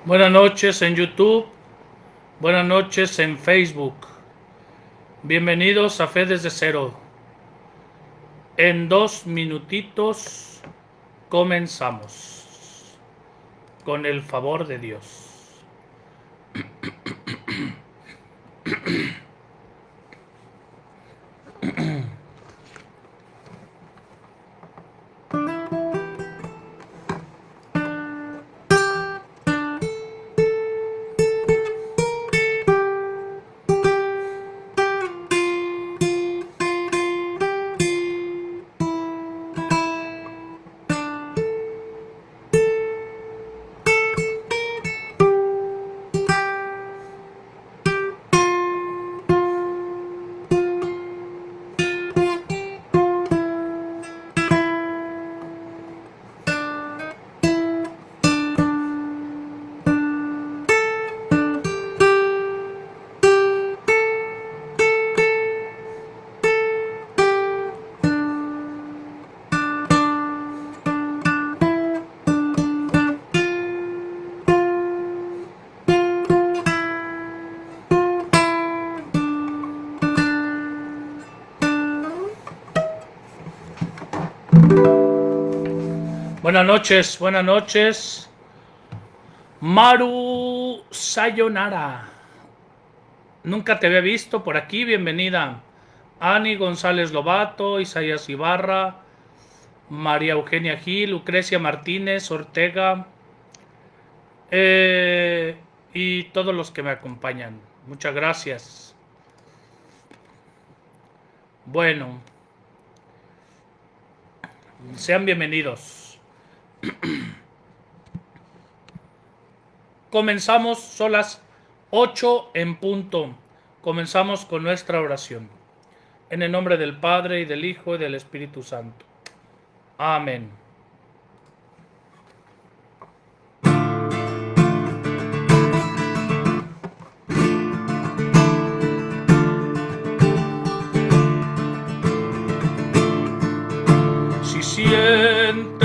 Buenas noches en YouTube, buenas noches en Facebook. Bienvenidos a Fe desde Cero. En 2 minutitos comenzamos, con el favor de Dios. Buenas noches, buenas noches. Maru Sayonara. Nunca te había visto por aquí, bienvenida. Ani González Lobato, Isaías Ibarra, María Eugenia Gil, Lucrecia Martínez Ortega y todos los que me acompañan. Muchas gracias. Bueno, sean bienvenidos. Comenzamos, son las 8 en punto. Comenzamos con nuestra oración. En el nombre del Padre, y del Hijo, y del Espíritu Santo. Amén. Si sientes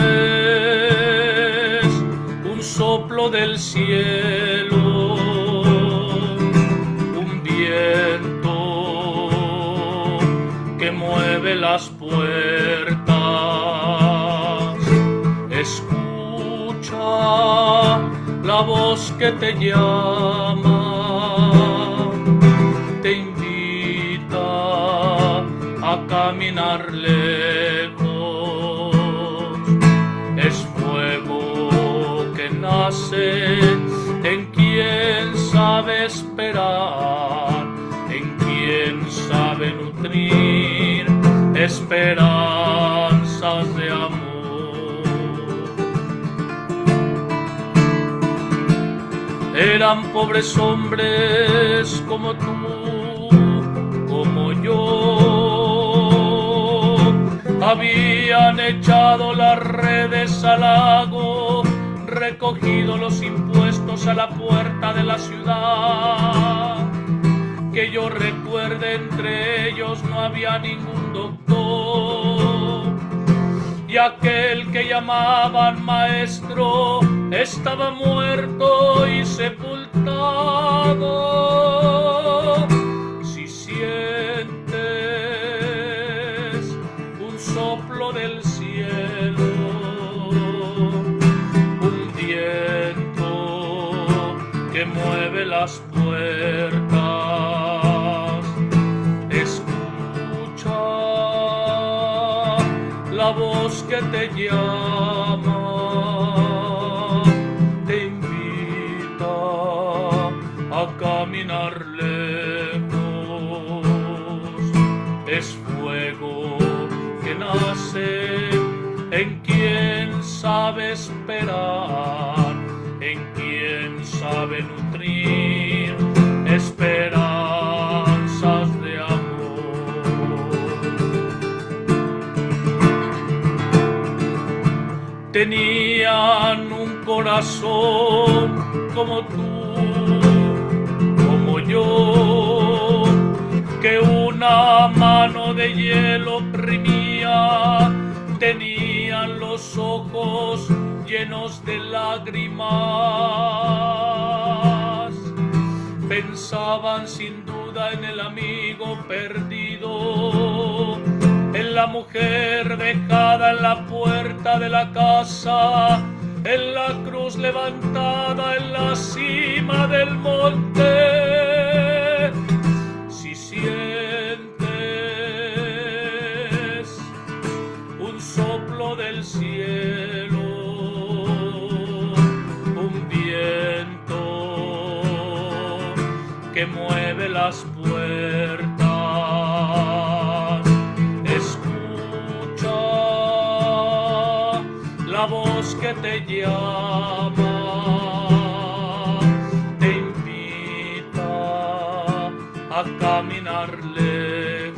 un soplo del cielo, un viento que mueve las puertas, escucha la voz que te llama, te invita a caminar lejos. Es fuego que nace en quien sabe esperar, en quien sabe nutrir esperanzas de amor. Eran pobres hombres como tú, como yo, habían echado las redes al lago, recogido los impuestos a la puerta de la ciudad. Que yo recuerde, entre ellos no había ningún doctor, y aquel que llamaban maestro estaba muerto y sepultado. Si sientes un soplo del cielo, un viento que mueve las puertas, escucha la voz que te llama, te invita a caminar lejos. Es fuego que nace en quien sabe esperar, en quien sabe nutrir esperanzas de amor. Tenían un corazón como tú, como yo, que una mano de hielo oprimía. Tenían los ojos llenos de lágrimas, pensaban sin duda en el amigo perdido, en la mujer dejada en la puerta de la casa, en la cruz levantada en la cima del monte. Si sientes un soplo del cielo, un viento que mueve las puertas, escucha la voz que te llama, te invita a caminar lejos.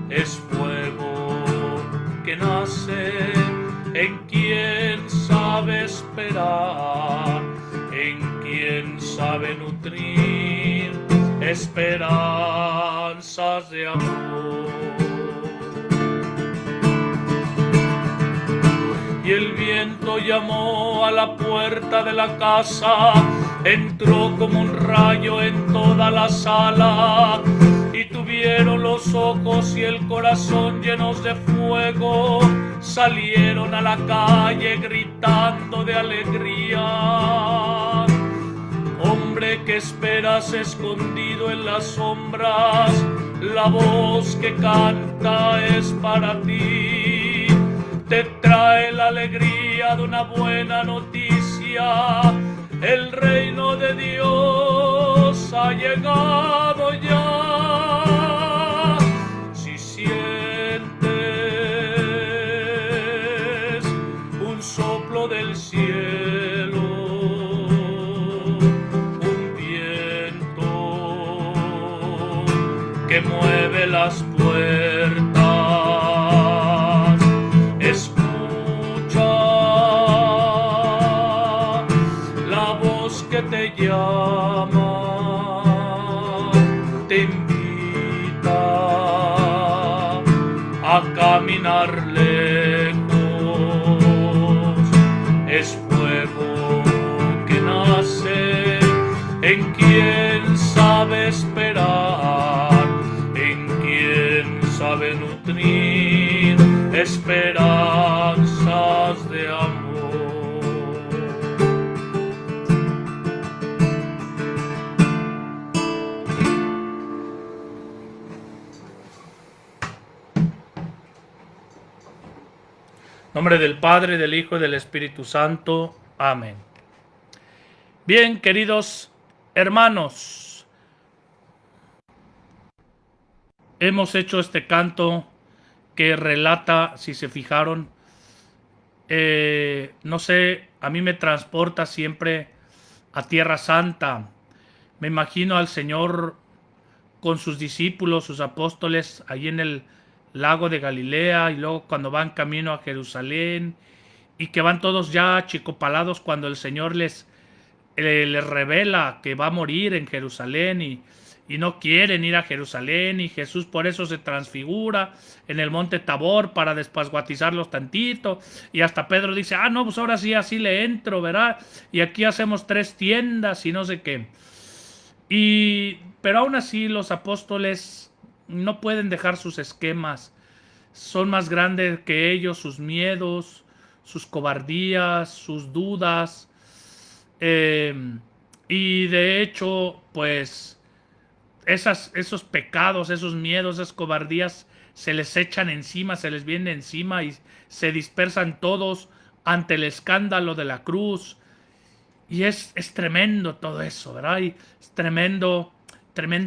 Es fuego que nace en quien sabe esperar, en quien sabe nutrir esperanzas de amor. Y el viento llamó a la puerta de la casa, entró como un rayo en toda la sala, y tuvieron los ojos y el corazón llenos de fuego, salieron a la calle gritando de alegría. Hombre que esperas escondido en las sombras, la voz que canta es para ti. Te trae la alegría de una buena noticia. El reino de Dios ha llegado ya. Si sientes un soplo del cielo, un viento que mueve las puertas, escucha la voz que te llama, te invita a caminar lejos. Es fuego que nace en quien sabe esperar, en quien sabe nutrir esperanzas de amor. En nombre del Padre, del Hijo y del Espíritu Santo. Amén. Bien, queridos hermanos, hemos hecho este canto que relata, si se fijaron, no sé, a mí me transporta siempre a Tierra Santa. Me imagino al Señor con sus discípulos, sus apóstoles, ahí en el lago de Galilea, y luego cuando van camino a Jerusalén, y que van todos ya achicopalados cuando el Señor les revela que va a morir en Jerusalén, y no quieren ir a Jerusalén, y Jesús por eso se transfigura en el monte Tabor para despasguatizarlos tantito, y hasta Pedro dice, no, pues ahora sí, así le entro, ¿verdad? Y aquí hacemos 3 tiendas y no sé qué. Pero aún así los apóstoles no pueden dejar sus esquemas, son más grandes que ellos, sus miedos, sus cobardías, sus dudas, y de hecho, pues, esos pecados, esos miedos, esas cobardías se les echan encima, se les vienen encima y se dispersan todos ante el escándalo de la cruz. Y es tremendo todo eso, ¿verdad? Y es tremenda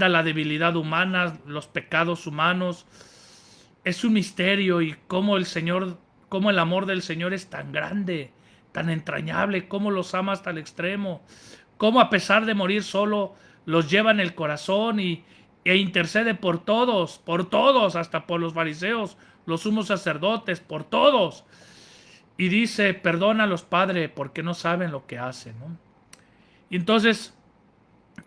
la debilidad humana, los pecados humanos. Es un misterio, y cómo el amor del Señor es tan grande, tan entrañable, cómo los ama hasta el extremo, cómo a pesar de morir solo, los lleva en el corazón e intercede por todos, hasta por los fariseos, los sumos sacerdotes, por todos. Y dice, perdónalos, Padre, porque no saben lo que hacen, ¿no? Y entonces,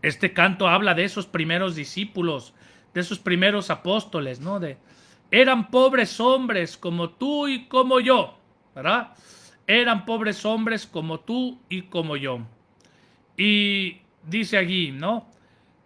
este canto habla de esos primeros discípulos, de esos primeros apóstoles, ¿no? Eran pobres hombres como tú y como yo, ¿verdad? Eran pobres hombres como tú y como yo. Y dice allí, ¿no?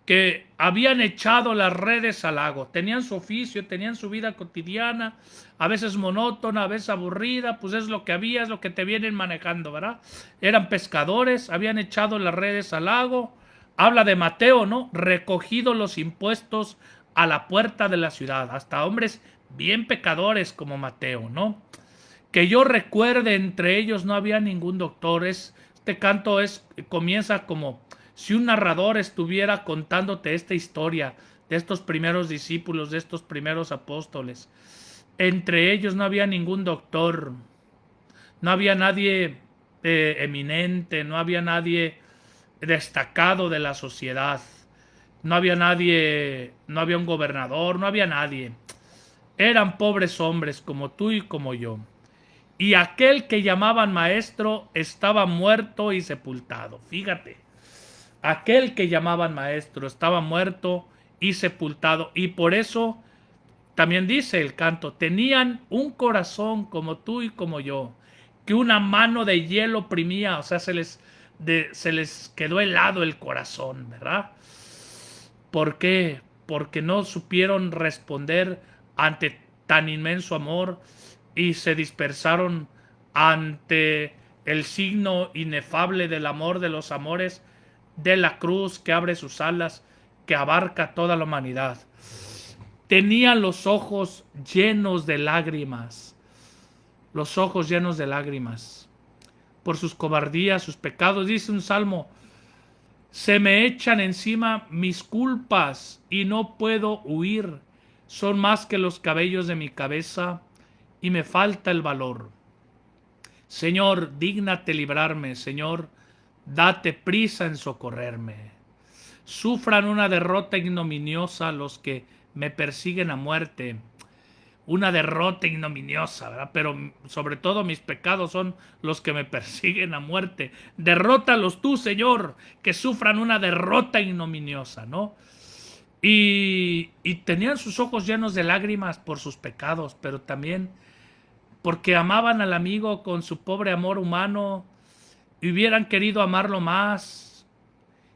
Que habían echado las redes al lago, tenían su oficio, tenían su vida cotidiana, a veces monótona, a veces aburrida, pues es lo que había, es lo que te vienen manejando, ¿verdad? Eran pescadores, habían echado las redes al lago, habla de Mateo, ¿no? Recogido los impuestos a la puerta de la ciudad, hasta hombres bien pecadores como Mateo, ¿no? Que yo recuerde, entre ellos no había ningún doctor. Este canto comienza como si un narrador estuviera contándote esta historia de estos primeros discípulos, de estos primeros apóstoles. Entre ellos no había ningún doctor, no había nadie eminente, no había nadie destacado de la sociedad, no había nadie, no había un gobernador, no había nadie. Eran pobres hombres como tú y como yo. Y aquel que llamaban maestro estaba muerto y sepultado. Fíjate, aquel que llamaban maestro estaba muerto y sepultado. Y por eso también dice el canto, tenían un corazón como tú y como yo, que una mano de hielo oprimía, o sea, se les quedó helado el corazón, ¿verdad? ¿Por qué? Porque no supieron responder ante tan inmenso amor y se dispersaron ante el signo inefable del amor de los amores de la cruz que abre sus alas, que abarca toda la humanidad. Tenían los ojos llenos de lágrimas, los ojos llenos de lágrimas, por sus cobardías, sus pecados. Dice un salmo, se me echan encima mis culpas y no puedo huir. Son más que los cabellos de mi cabeza y me falta el valor. Señor, dígnate librarme. Señor, date prisa en socorrerme. Sufran una derrota ignominiosa los que me persiguen a muerte. Una derrota ignominiosa, ¿verdad? Pero sobre todo mis pecados son los que me persiguen a muerte. Derrótalos tú, Señor, que sufran una derrota ignominiosa, ¿no? Y tenían sus ojos llenos de lágrimas por sus pecados, pero también porque amaban al amigo con su pobre amor humano y hubieran querido amarlo más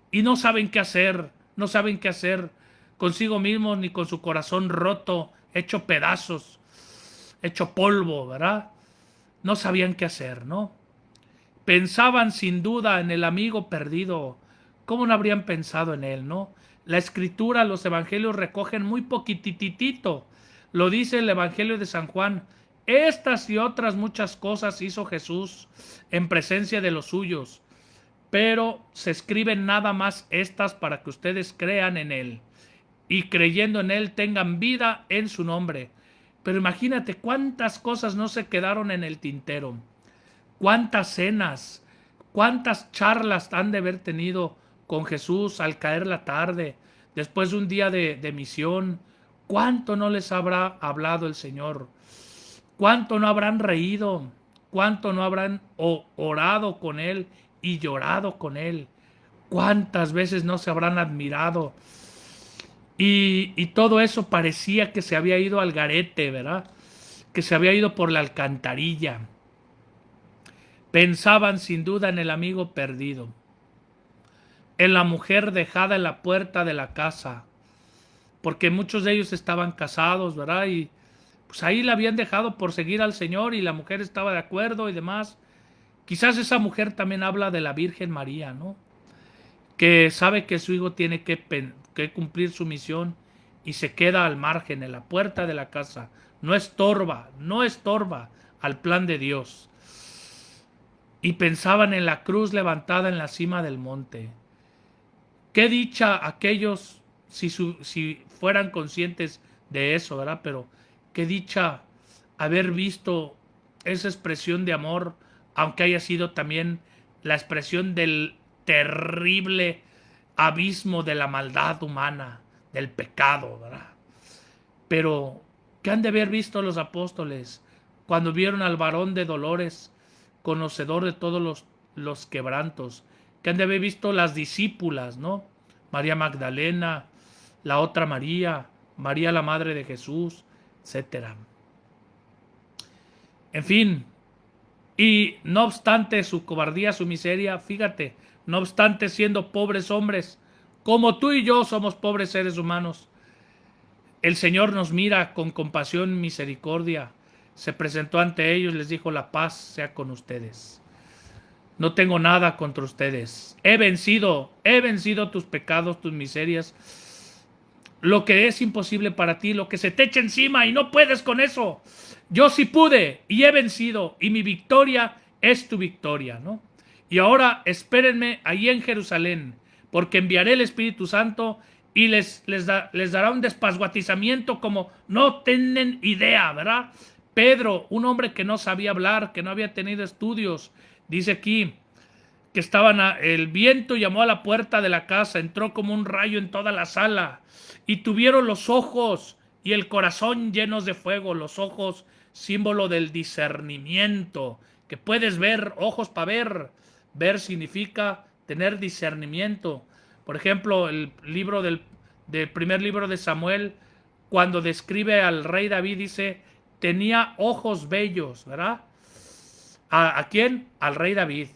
y no saben qué hacer, no saben qué hacer consigo mismos ni con su corazón roto, hecho pedazos, hecho polvo, ¿verdad? No sabían qué hacer, ¿no? Pensaban sin duda en el amigo perdido. ¿Cómo no habrían pensado en él, no? La escritura, los evangelios recogen muy poquititito. Lo dice el evangelio de San Juan. Estas y otras muchas cosas hizo Jesús en presencia de los suyos, pero se escriben nada más estas para que ustedes crean en él y creyendo en él tengan vida en su nombre. Pero imagínate cuántas cosas no se quedaron en el tintero, cuántas cenas, cuántas charlas han de haber tenido con Jesús al caer la tarde, después de un día de misión. Cuánto no les habrá hablado el Señor, cuánto no habrán reído, cuánto no habrán orado con él y llorado con él, cuántas veces no se habrán admirado. Y todo eso parecía que se había ido al garete, ¿verdad? Que se había ido por la alcantarilla. Pensaban sin duda en el amigo perdido, en la mujer dejada en la puerta de la casa, porque muchos de ellos estaban casados, ¿verdad? Y pues ahí la habían dejado por seguir al Señor y la mujer estaba de acuerdo y demás. Quizás esa mujer también habla de la Virgen María, ¿no? Que sabe que su hijo tiene que cumplir su misión y se queda al margen, en la puerta de la casa. No estorba, no estorba al plan de Dios. Y pensaban en la cruz levantada en la cima del monte. Qué dicha aquellos si fueran conscientes de eso, ¿verdad? Pero qué dicha haber visto esa expresión de amor, aunque haya sido también la expresión del terrible abismo de la maldad humana, del pecado, ¿verdad? Pero, ¿qué han de haber visto los apóstoles cuando vieron al varón de dolores, conocedor de todos los quebrantos? ¿Qué han de haber visto las discípulas, ¿no? María Magdalena, la otra María, María la madre de Jesús, etcétera. En fin, y no obstante su cobardía, su miseria, fíjate, No obstante, siendo pobres hombres, como tú y yo somos pobres seres humanos, el Señor nos mira con compasión y misericordia. Se presentó ante ellos y les dijo: la paz sea con ustedes. No tengo nada contra ustedes. He vencido tus pecados, tus miserias. Lo que es imposible para ti, lo que se te echa encima y no puedes con eso. Yo sí pude y he vencido, y mi victoria es tu victoria, ¿no? Y ahora espérenme ahí en Jerusalén, porque enviaré el Espíritu Santo y les dará un despasguatizamiento como no tienen idea, ¿verdad? Pedro, un hombre que no sabía hablar, que no había tenido estudios, dice aquí que el viento llamó a la puerta de la casa, entró como un rayo en toda la sala, y tuvieron los ojos y el corazón llenos de fuego. Los ojos, símbolo del discernimiento, que puedes ver, ojos para ver. Ver significa tener discernimiento. Por ejemplo, el primer libro de Samuel, cuando describe al rey David, dice: tenía ojos bellos, ¿verdad? ¿A quién? Al rey David.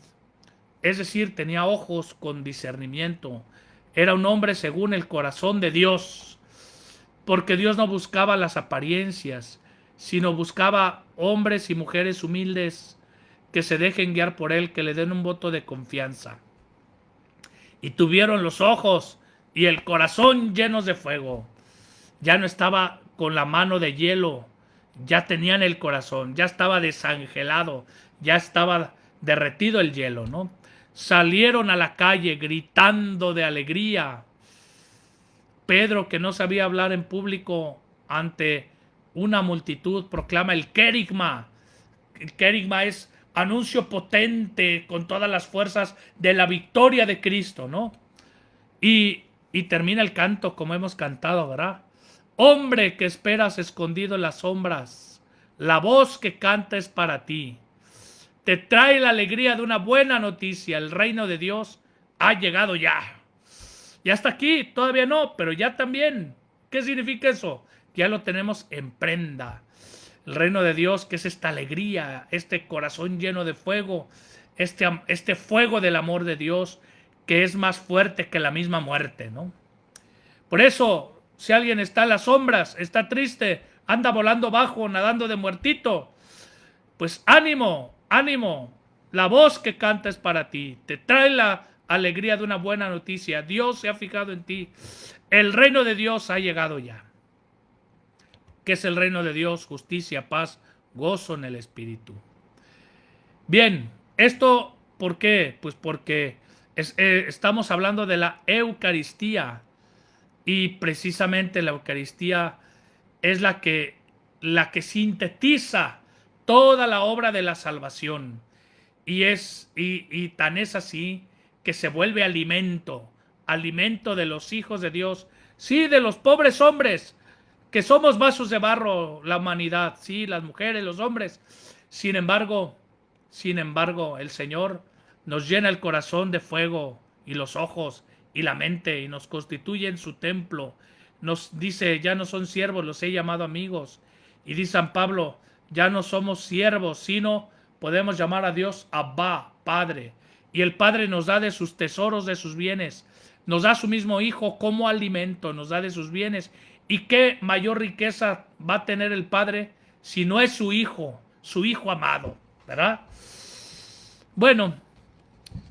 Es decir, tenía ojos con discernimiento. Era un hombre según el corazón de Dios, porque Dios no buscaba las apariencias, sino buscaba hombres y mujeres humildes que se dejen guiar por Él, que le den un voto de confianza. Y tuvieron los ojos y el corazón llenos de fuego. Ya no estaba con la mano de hielo, ya tenían el corazón, ya estaba desangelado, ya estaba derretido el hielo, ¿no? Salieron a la calle gritando de alegría. Pedro, que no sabía hablar en público ante una multitud, proclama el querigma. El querigma es anuncio potente con todas las fuerzas de la victoria de Cristo, ¿no? Y termina el canto como hemos cantado, ¿verdad? Hombre que esperas escondido en las sombras, la voz que canta es para ti. Te trae la alegría de una buena noticia. El reino de Dios ha llegado ya. Y hasta aquí, todavía no, pero ya también. ¿Qué significa eso? Ya lo tenemos en prenda. El reino de Dios, que es esta alegría, este corazón lleno de fuego, este fuego del amor de Dios, que es más fuerte que la misma muerte, ¿no? Por eso, si alguien está en las sombras, está triste, anda volando bajo, nadando de muertito, pues ánimo, ánimo. La voz que canta es para ti. Te trae la alegría de una buena noticia. Dios se ha fijado en ti. El reino de Dios ha llegado ya. ¿Qué es el reino de Dios? Justicia, paz, gozo en el Espíritu. Bien, ¿esto por qué? Pues porque estamos hablando de la Eucaristía, y precisamente la Eucaristía es la que sintetiza toda la obra de la salvación, y tan es así que se vuelve alimento de los hijos de Dios, sí, de los pobres hombres, que somos vasos de barro, la humanidad, sí, las mujeres, los hombres. Sin embargo, el Señor nos llena el corazón de fuego y los ojos y la mente, y nos constituye en su templo. Nos dice: ya no son siervos, los he llamado amigos. Y dice San Pablo: ya no somos siervos, sino podemos llamar a Dios Abba, Padre. Y el Padre nos da de sus tesoros, de sus bienes. Nos da su mismo Hijo como alimento, nos da de sus bienes. ¿Y qué mayor riqueza va a tener el Padre si no es su Hijo amado, ¿verdad? Bueno,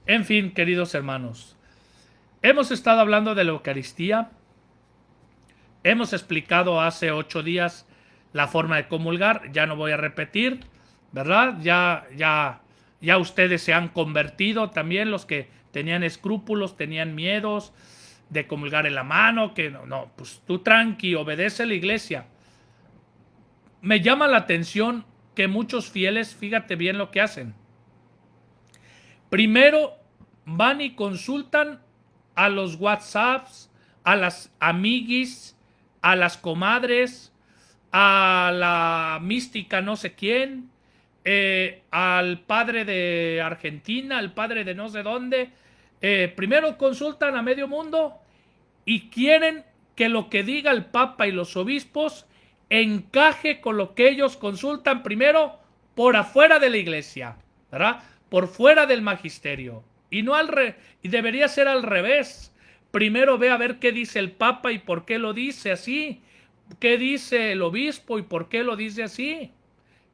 en fin, queridos hermanos, hemos estado hablando de la Eucaristía. Hemos explicado hace 8 días la forma de comulgar. Ya no voy a repetir, ¿verdad? Ya ustedes se han convertido también, los que tenían escrúpulos, tenían miedos de comulgar en la mano, que no, pues tú tranqui, obedece a la iglesia. Me llama la atención que muchos fieles, fíjate bien lo que hacen. Primero van y consultan a los WhatsApps, a las amiguis, a las comadres, a la mística no sé quién, al padre de Argentina, al padre de no sé dónde. Primero consultan a medio mundo y quieren que lo que diga el Papa y los obispos encaje con lo que ellos consultan primero por afuera de la iglesia, ¿verdad? Por fuera del magisterio. Y no y debería ser al revés. Primero ve a ver qué dice el Papa y por qué lo dice así. ¿Qué dice el obispo y por qué lo dice así?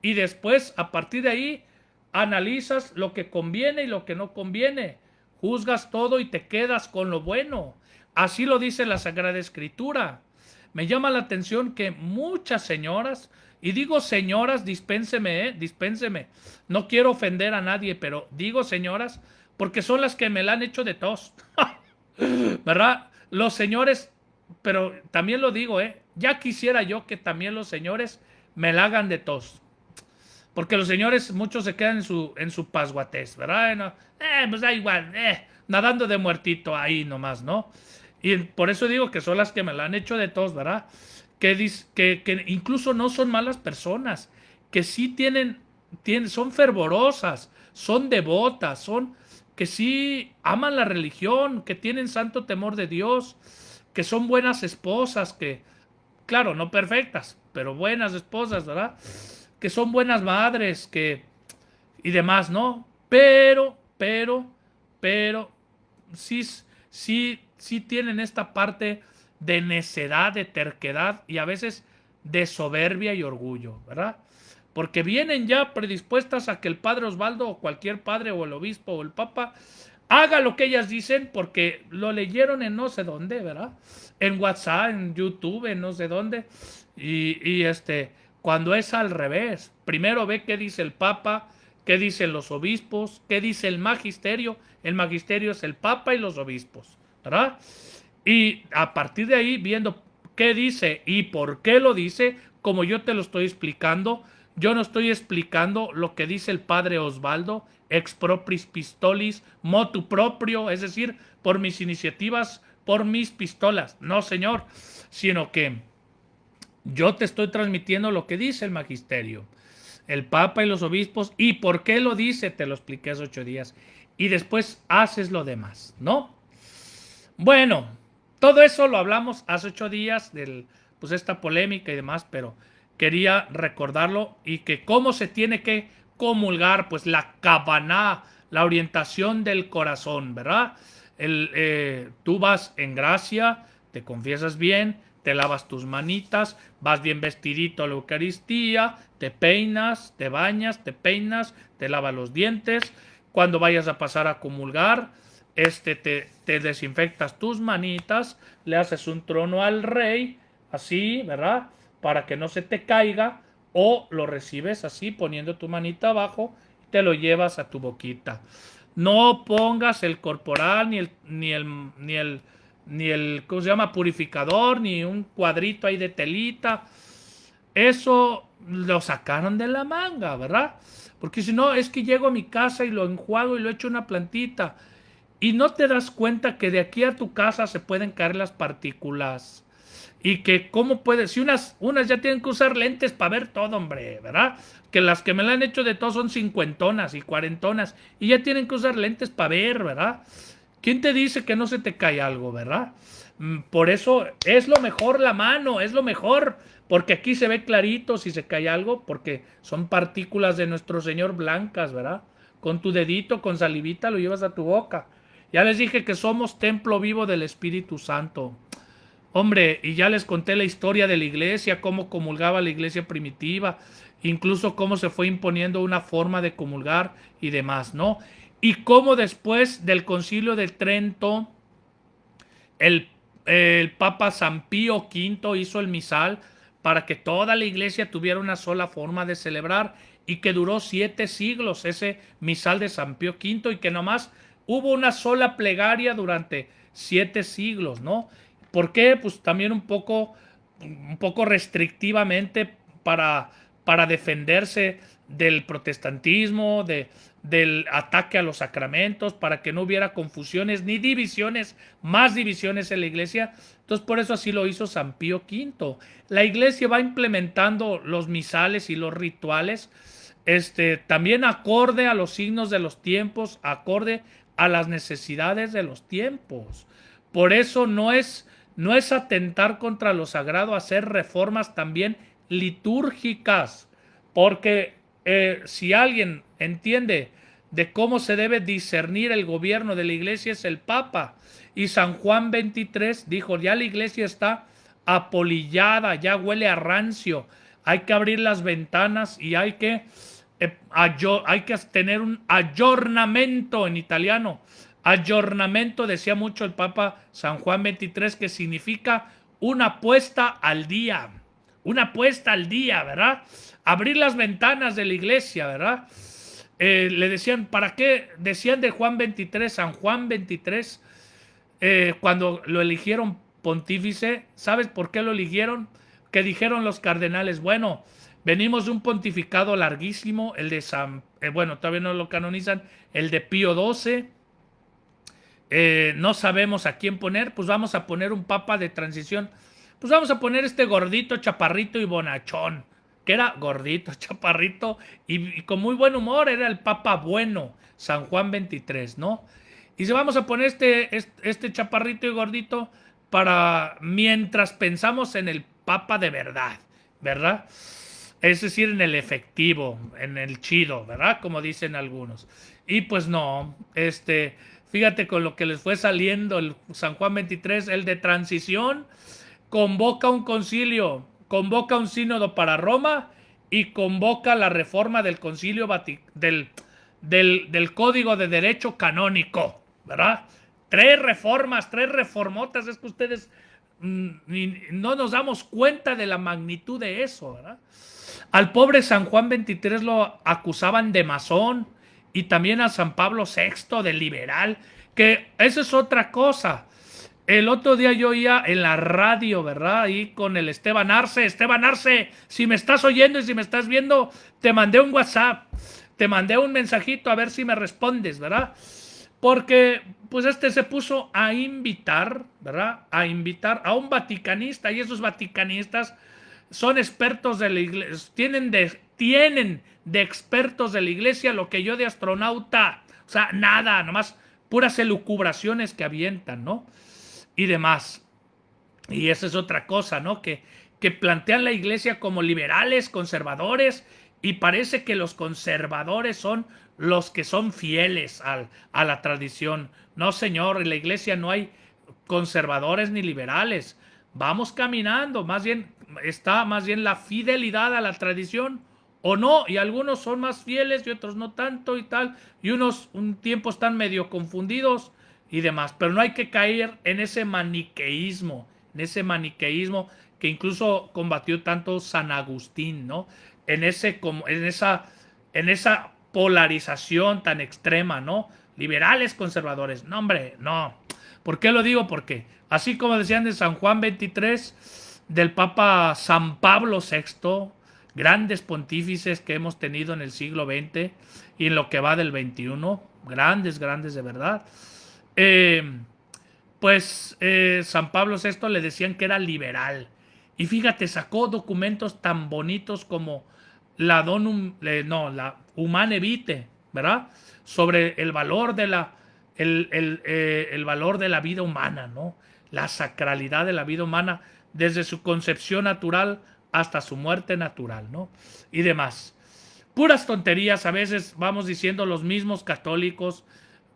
Y después, a partir de ahí, analizas lo que conviene y lo que no conviene. Juzgas todo y te quedas con lo bueno. Así lo dice la Sagrada Escritura. Me llama la atención que muchas señoras, y digo señoras, dispénseme, no quiero ofender a nadie, pero digo señoras porque son las que me la han hecho de tos. ¿Verdad? Los señores, pero también lo digo, ya quisiera yo que también los señores me la hagan de tos. Porque los señores, muchos se quedan en su pasguatés, ¿verdad? No, pues da igual, nadando de muertito ahí nomás, ¿no? Y por eso digo que son las que me la han hecho de tos, ¿verdad? Que incluso no son malas personas, que sí son fervorosas, son devotas, que sí aman la religión, que tienen santo temor de Dios, que son buenas esposas, que, claro, no perfectas, pero buenas esposas, ¿verdad? Que son buenas madres, y demás, ¿no? Pero, sí, sí tienen esta parte de necedad, de terquedad y a veces de soberbia y orgullo, ¿verdad? Porque vienen ya predispuestas a que el padre Osvaldo o cualquier padre o el obispo o el papa haga lo que ellas dicen porque lo leyeron en no sé dónde, ¿verdad? En WhatsApp, en YouTube, en no sé dónde. Y cuando es al revés, primero ve qué dice el papa, qué dicen los obispos, qué dice el magisterio. El magisterio es el papa y los obispos, ¿verdad? Y a partir de ahí, viendo qué dice y por qué lo dice, como yo te lo estoy explicando, yo no estoy explicando lo que dice el padre Osvaldo, ex propris pistolis, motu proprio, es decir, por mis iniciativas, por mis pistolas. No, señor, sino que yo te estoy transmitiendo lo que dice el magisterio, el papa y los obispos, y por qué lo dice, te lo expliqué hace 8 días. Y después haces lo demás, ¿no? Bueno, todo eso lo hablamos hace 8 días, pues esta polémica y demás, pero quería recordarlo y que cómo se tiene que comulgar, pues la kavaná, la orientación del corazón, ¿verdad? Tú vas en gracia, te confiesas bien, te lavas tus manitas, vas bien vestidito a la Eucaristía, te peinas, te bañas, te peinas, te lavas los dientes. Cuando vayas a pasar a comulgar, te desinfectas tus manitas, le haces un trono al rey, así, ¿verdad? Para que no se te caiga, o lo recibes así, poniendo tu manita abajo, y te lo llevas a tu boquita. No pongas el corporal, ni el, ¿cómo se llama? Purificador, ni un cuadrito ahí de telita. Eso lo sacaron de la manga, ¿verdad? Porque si no, es que llego a mi casa y lo enjuago y lo echo una plantita. Y no te das cuenta que de aquí a tu casa se pueden caer las partículas. Y que cómo puedes, si unas ya tienen que usar lentes para ver todo, hombre, ¿verdad? Que las que me la han hecho de todo son cincuentonas y cuarentonas. Y ya tienen que usar lentes para ver, ¿verdad? ¿Quién te dice que no se te cae algo, verdad? Por eso es lo mejor la mano, es lo mejor. Porque aquí se ve clarito si se cae algo, porque son partículas de nuestro Señor blancas, ¿verdad? Con tu dedito, con salivita, lo llevas a tu boca. Ya les dije que somos templo vivo del Espíritu Santo. Hombre, y ya les conté la historia de la iglesia, cómo comulgaba la iglesia primitiva, incluso cómo se fue imponiendo una forma de comulgar y demás, ¿no? Y cómo después del Concilio de Trento, el Papa San Pío V hizo el misal para que toda la iglesia tuviera una sola forma de celebrar y que duró 7 siglos ese misal de San Pío V y que nomás hubo una sola plegaria durante 7 siglos, ¿no? ¿Por qué? Pues también un poco restrictivamente para defenderse del protestantismo, del ataque a los sacramentos, para que no hubiera confusiones ni divisiones, más divisiones en la iglesia. Entonces por eso así lo hizo San Pío V. La iglesia va implementando los misales y los rituales, también acorde a los signos de los tiempos, acorde a las necesidades de los tiempos. Por eso no es atentar contra lo sagrado hacer reformas también litúrgicas, porque si alguien entiende de cómo se debe discernir el gobierno de la iglesia es el Papa. Y San Juan 23 dijo, ya la iglesia está apolillada, ya huele a rancio, hay que abrir las ventanas y hay que tener un aggiornamento en italiano. Aggiornamento, decía mucho el Papa San Juan 23, que significa una puesta al día. Una puesta al día, ¿verdad? Abrir las ventanas de la iglesia, ¿verdad? Le decían, ¿para qué? Decían de Juan 23, San Juan 23, cuando lo eligieron pontífice. ¿Sabes por qué lo eligieron? Que dijeron los cardenales, bueno, venimos de un pontificado larguísimo, el de bueno, todavía no lo canonizan, el de Pío XII. No sabemos a quién poner, pues vamos a poner un papa de transición. Pues vamos a poner este gordito, chaparrito y bonachón, que era gordito, chaparrito y con muy buen humor, era el papa bueno, San Juan 23, ¿no? Y se vamos a poner este chaparrito y gordito para mientras pensamos en el papa de verdad, ¿verdad? Es decir, en el efectivo, en el chido, ¿verdad? Como dicen algunos. Y pues no, fíjate con lo que les fue saliendo el San Juan 23, el de transición, convoca un concilio, convoca un sínodo para Roma y convoca la reforma del concilio del Código de Derecho Canónico, ¿verdad? 3 reformas, 3 reformotas, es que ustedes no nos damos cuenta de la magnitud de eso, ¿verdad? Al pobre San Juan 23 lo acusaban de masón y también a San Pablo VI de liberal, que eso es otra cosa. El otro día yo oía en la radio, ¿verdad? Ahí con el Esteban Arce. Esteban Arce, si me estás oyendo y si me estás viendo, te mandé un WhatsApp, te mandé un mensajito a ver si me respondes, ¿verdad? Porque pues se puso a invitar, ¿verdad? A invitar a un vaticanista, y esos vaticanistas son expertos de la iglesia, tienen de expertos de la iglesia lo que yo de astronauta, o sea, nada, nomás puras elucubraciones que avientan, ¿no? Y demás. Y esa es otra cosa, ¿no? Que plantean la iglesia como liberales, conservadores, y parece que los conservadores son los que son fieles a la tradición. No, señor, en la iglesia no hay conservadores ni liberales. Vamos caminando, más bien está más bien la fidelidad a la tradición o no, y algunos son más fieles y otros no tanto y tal, y unos un tiempo están medio confundidos y demás, pero no hay que caer en ese maniqueísmo que incluso combatió tanto San Agustín, ¿no? En esa polarización tan extrema, ¿no? Liberales, conservadores. No, hombre, no. ¿Por qué lo digo? Porque así como decían de San Juan 23, del Papa San Pablo VI, grandes pontífices que hemos tenido en el siglo XX y en lo que va del XXI, grandes de verdad. San Pablo VI le decían que era liberal. Y fíjate, sacó documentos tan bonitos como la Humane Vitae, ¿verdad? Sobre el valor de el valor de la vida humana, ¿no? La sacralidad de la vida humana desde su concepción natural hasta su muerte natural, ¿no? Y demás. Puras tonterías, a veces vamos diciendo los mismos católicos,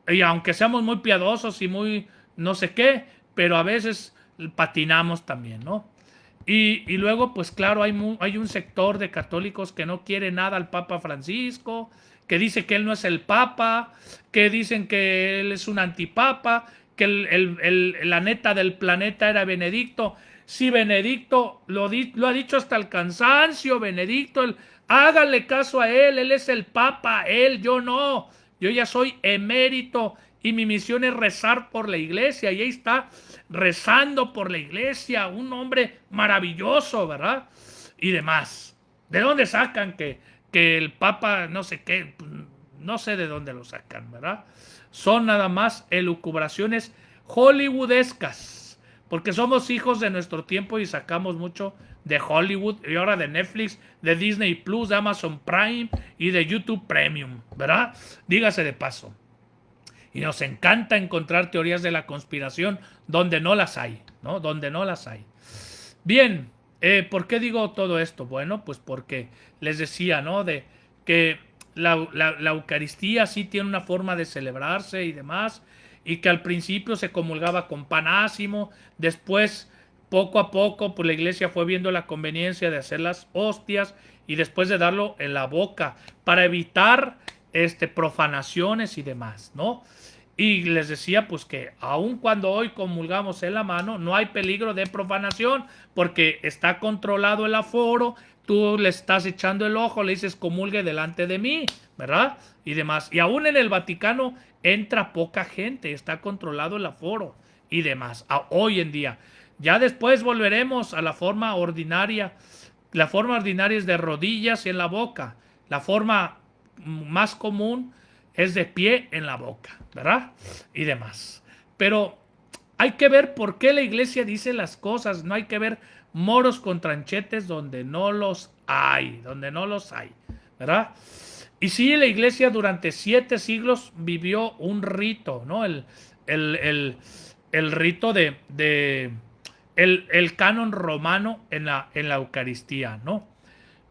y aunque seamos muy piadosos y muy no sé qué, pero a veces patinamos también, ¿no? Y luego, pues claro, hay un sector de católicos que no quiere nada al Papa Francisco, que dice que él no es el Papa, que dicen que él es un antipapa, que la neta del planeta era Benedicto. Sí, Benedicto lo ha dicho hasta el cansancio, Benedicto, háganle caso a él es el Papa, yo no, yo ya soy emérito y mi misión es rezar por la iglesia, y ahí está rezando por la iglesia, un hombre maravilloso, ¿verdad? Y demás. ¿De dónde sacan que el Papa no sé qué? No sé de dónde lo sacan, ¿verdad? Son nada más elucubraciones hollywoodescas, porque somos hijos de nuestro tiempo y sacamos mucho de Hollywood y ahora de Netflix, de Disney Plus, de Amazon Prime y de YouTube Premium, ¿verdad? Dígase de paso. Y nos encanta encontrar teorías de la conspiración donde no las hay, ¿no? Donde no las hay. Bien, ¿por qué digo todo esto? Bueno, pues porque les decía, ¿no? De que la Eucaristía sí tiene una forma de celebrarse y demás, y que al principio se comulgaba con pan ácimo, después poco a poco pues la iglesia fue viendo la conveniencia de hacer las hostias y después de darlo en la boca para evitar profanaciones y demás, ¿no? Y les decía pues que aun cuando hoy comulgamos en la mano, no hay peligro de profanación porque está controlado el aforo, tú le estás echando el ojo, le dices comulgue delante de mí, ¿verdad? Y demás. Y aún en el Vaticano entra poca gente, está controlado el aforo y demás. Hoy en día. Ya después volveremos a la forma ordinaria. La forma ordinaria es de rodillas y en la boca. La forma más común es de pie en la boca, ¿verdad? Y demás. Pero hay que ver por qué la iglesia dice las cosas. No hay que ver moros con tranchetes donde no los hay, ¿verdad? Y sí, la iglesia durante 7 siglos vivió un rito, ¿no? El rito el canon romano en la Eucaristía, ¿no?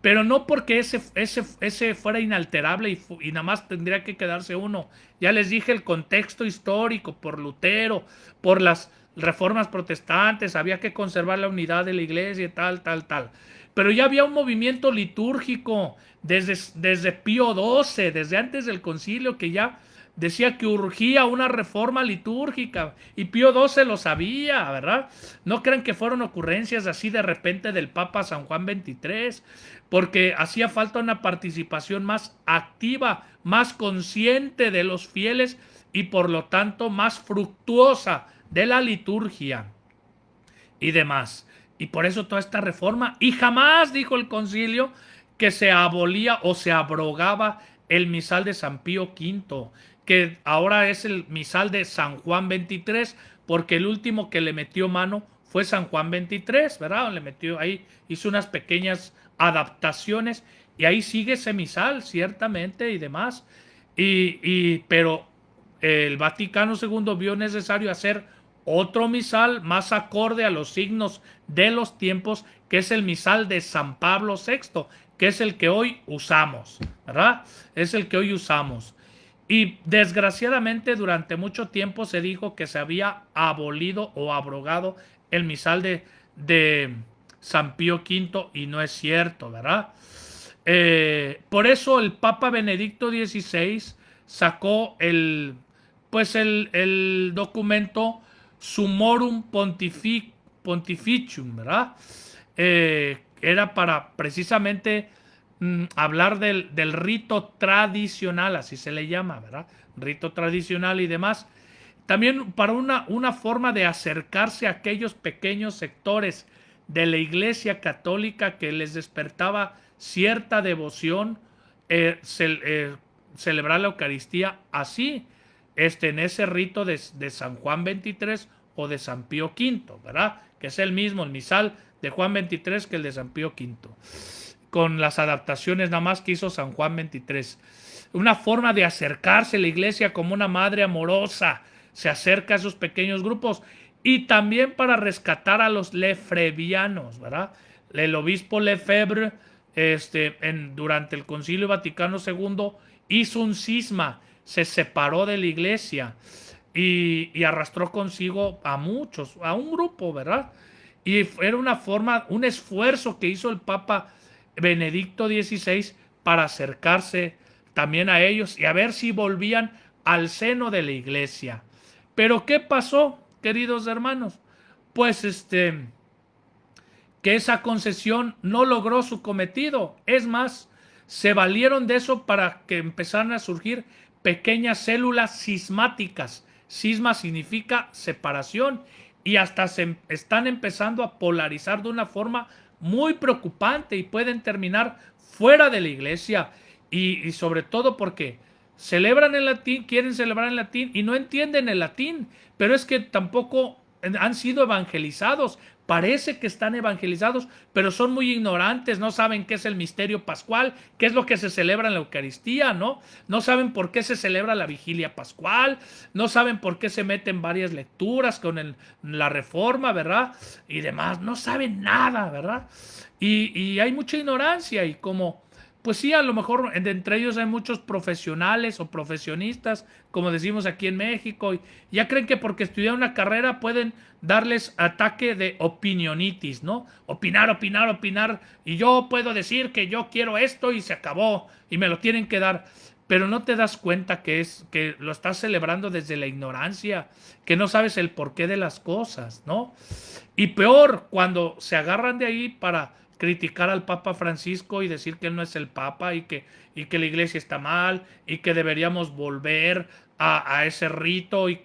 Pero no porque ese fuera inalterable y nada más tendría que quedarse uno. Ya les dije el contexto histórico, por Lutero, por las reformas protestantes, había que conservar la unidad de la iglesia, tal. Pero ya había un movimiento litúrgico desde Pío XII, desde antes del concilio, que ya decía que urgía una reforma litúrgica, y Pío XII lo sabía, ¿verdad? No crean que fueron ocurrencias así de repente del Papa San Juan XXIII, porque hacía falta una participación más activa, más consciente de los fieles y por lo tanto más fructuosa de la liturgia y demás. Y por eso toda esta reforma, y jamás dijo el concilio que se abolía o se abrogaba el misal de San Pío V, que ahora es el misal de San Juan XXIII, porque el último que le metió mano fue San Juan XXIII, ¿verdad? Le metió ahí, hizo unas pequeñas adaptaciones y ahí sigue ese misal, ciertamente, y demás. Pero el Vaticano II vio necesario hacer otro misal más acorde a los signos de los tiempos, que es el misal de San Pablo VI, que es el que hoy usamos, ¿verdad? Es el que hoy usamos. Y desgraciadamente durante mucho tiempo se dijo que se había abolido o abrogado el misal de San Pío V y no es cierto, ¿verdad? Por eso el Papa Benedicto XVI sacó el documento Summorum Pontificium, ¿verdad? Era para precisamente hablar del rito tradicional, así se le llama, ¿verdad? Rito tradicional y demás. También para una forma de acercarse a aquellos pequeños sectores de la Iglesia Católica que les despertaba cierta devoción, celebrar la Eucaristía así, en ese rito de San Juan XXIII o de San Pío V, ¿verdad? Que es el mismo, el misal de Juan XXIII que el de San Pío V, con las adaptaciones nada más que hizo San Juan XXIII. Una forma de acercarse a la iglesia como una madre amorosa, se acerca a esos pequeños grupos, y también para rescatar a los lefebvrianos, ¿verdad? El obispo Lefebvre, durante el Concilio Vaticano II, hizo un cisma, se separó de la iglesia y arrastró consigo a muchos, a un grupo, ¿verdad? Y era una forma, un esfuerzo que hizo el Papa Benedicto XVI para acercarse también a ellos y a ver si volvían al seno de la iglesia. Pero ¿qué pasó, queridos hermanos? Pues que esa concesión no logró su cometido. Es más, se valieron de eso para que empezaran a surgir pequeñas células cismáticas. Cisma significa separación, y hasta se están empezando a polarizar de una forma muy preocupante y pueden terminar fuera de la iglesia, y sobre todo porque celebran en latín, quieren celebrar en latín y no entienden el latín, pero es que tampoco han sido evangelizados. Parece que están evangelizados, pero son muy ignorantes, no saben qué es el misterio pascual, qué es lo que se celebra en la Eucaristía, ¿no? No saben por qué se celebra la vigilia pascual, no saben por qué se meten varias lecturas con la reforma, ¿verdad? Y demás, no saben nada, ¿verdad? Y hay mucha ignorancia, y como pues sí, a lo mejor entre ellos hay muchos profesionales o profesionistas, como decimos aquí en México, y ya creen que porque estudiaron una carrera pueden darles ataque de opinionitis, ¿no? Opinar, opinar, opinar, y yo puedo decir que yo quiero esto y se acabó, y me lo tienen que dar. Pero no te das cuenta que lo estás celebrando desde la ignorancia, que no sabes el porqué de las cosas, ¿no? Y peor, cuando se agarran de ahí para criticar al Papa Francisco y decir que él no es el Papa y que la iglesia está mal y que deberíamos volver a ese rito y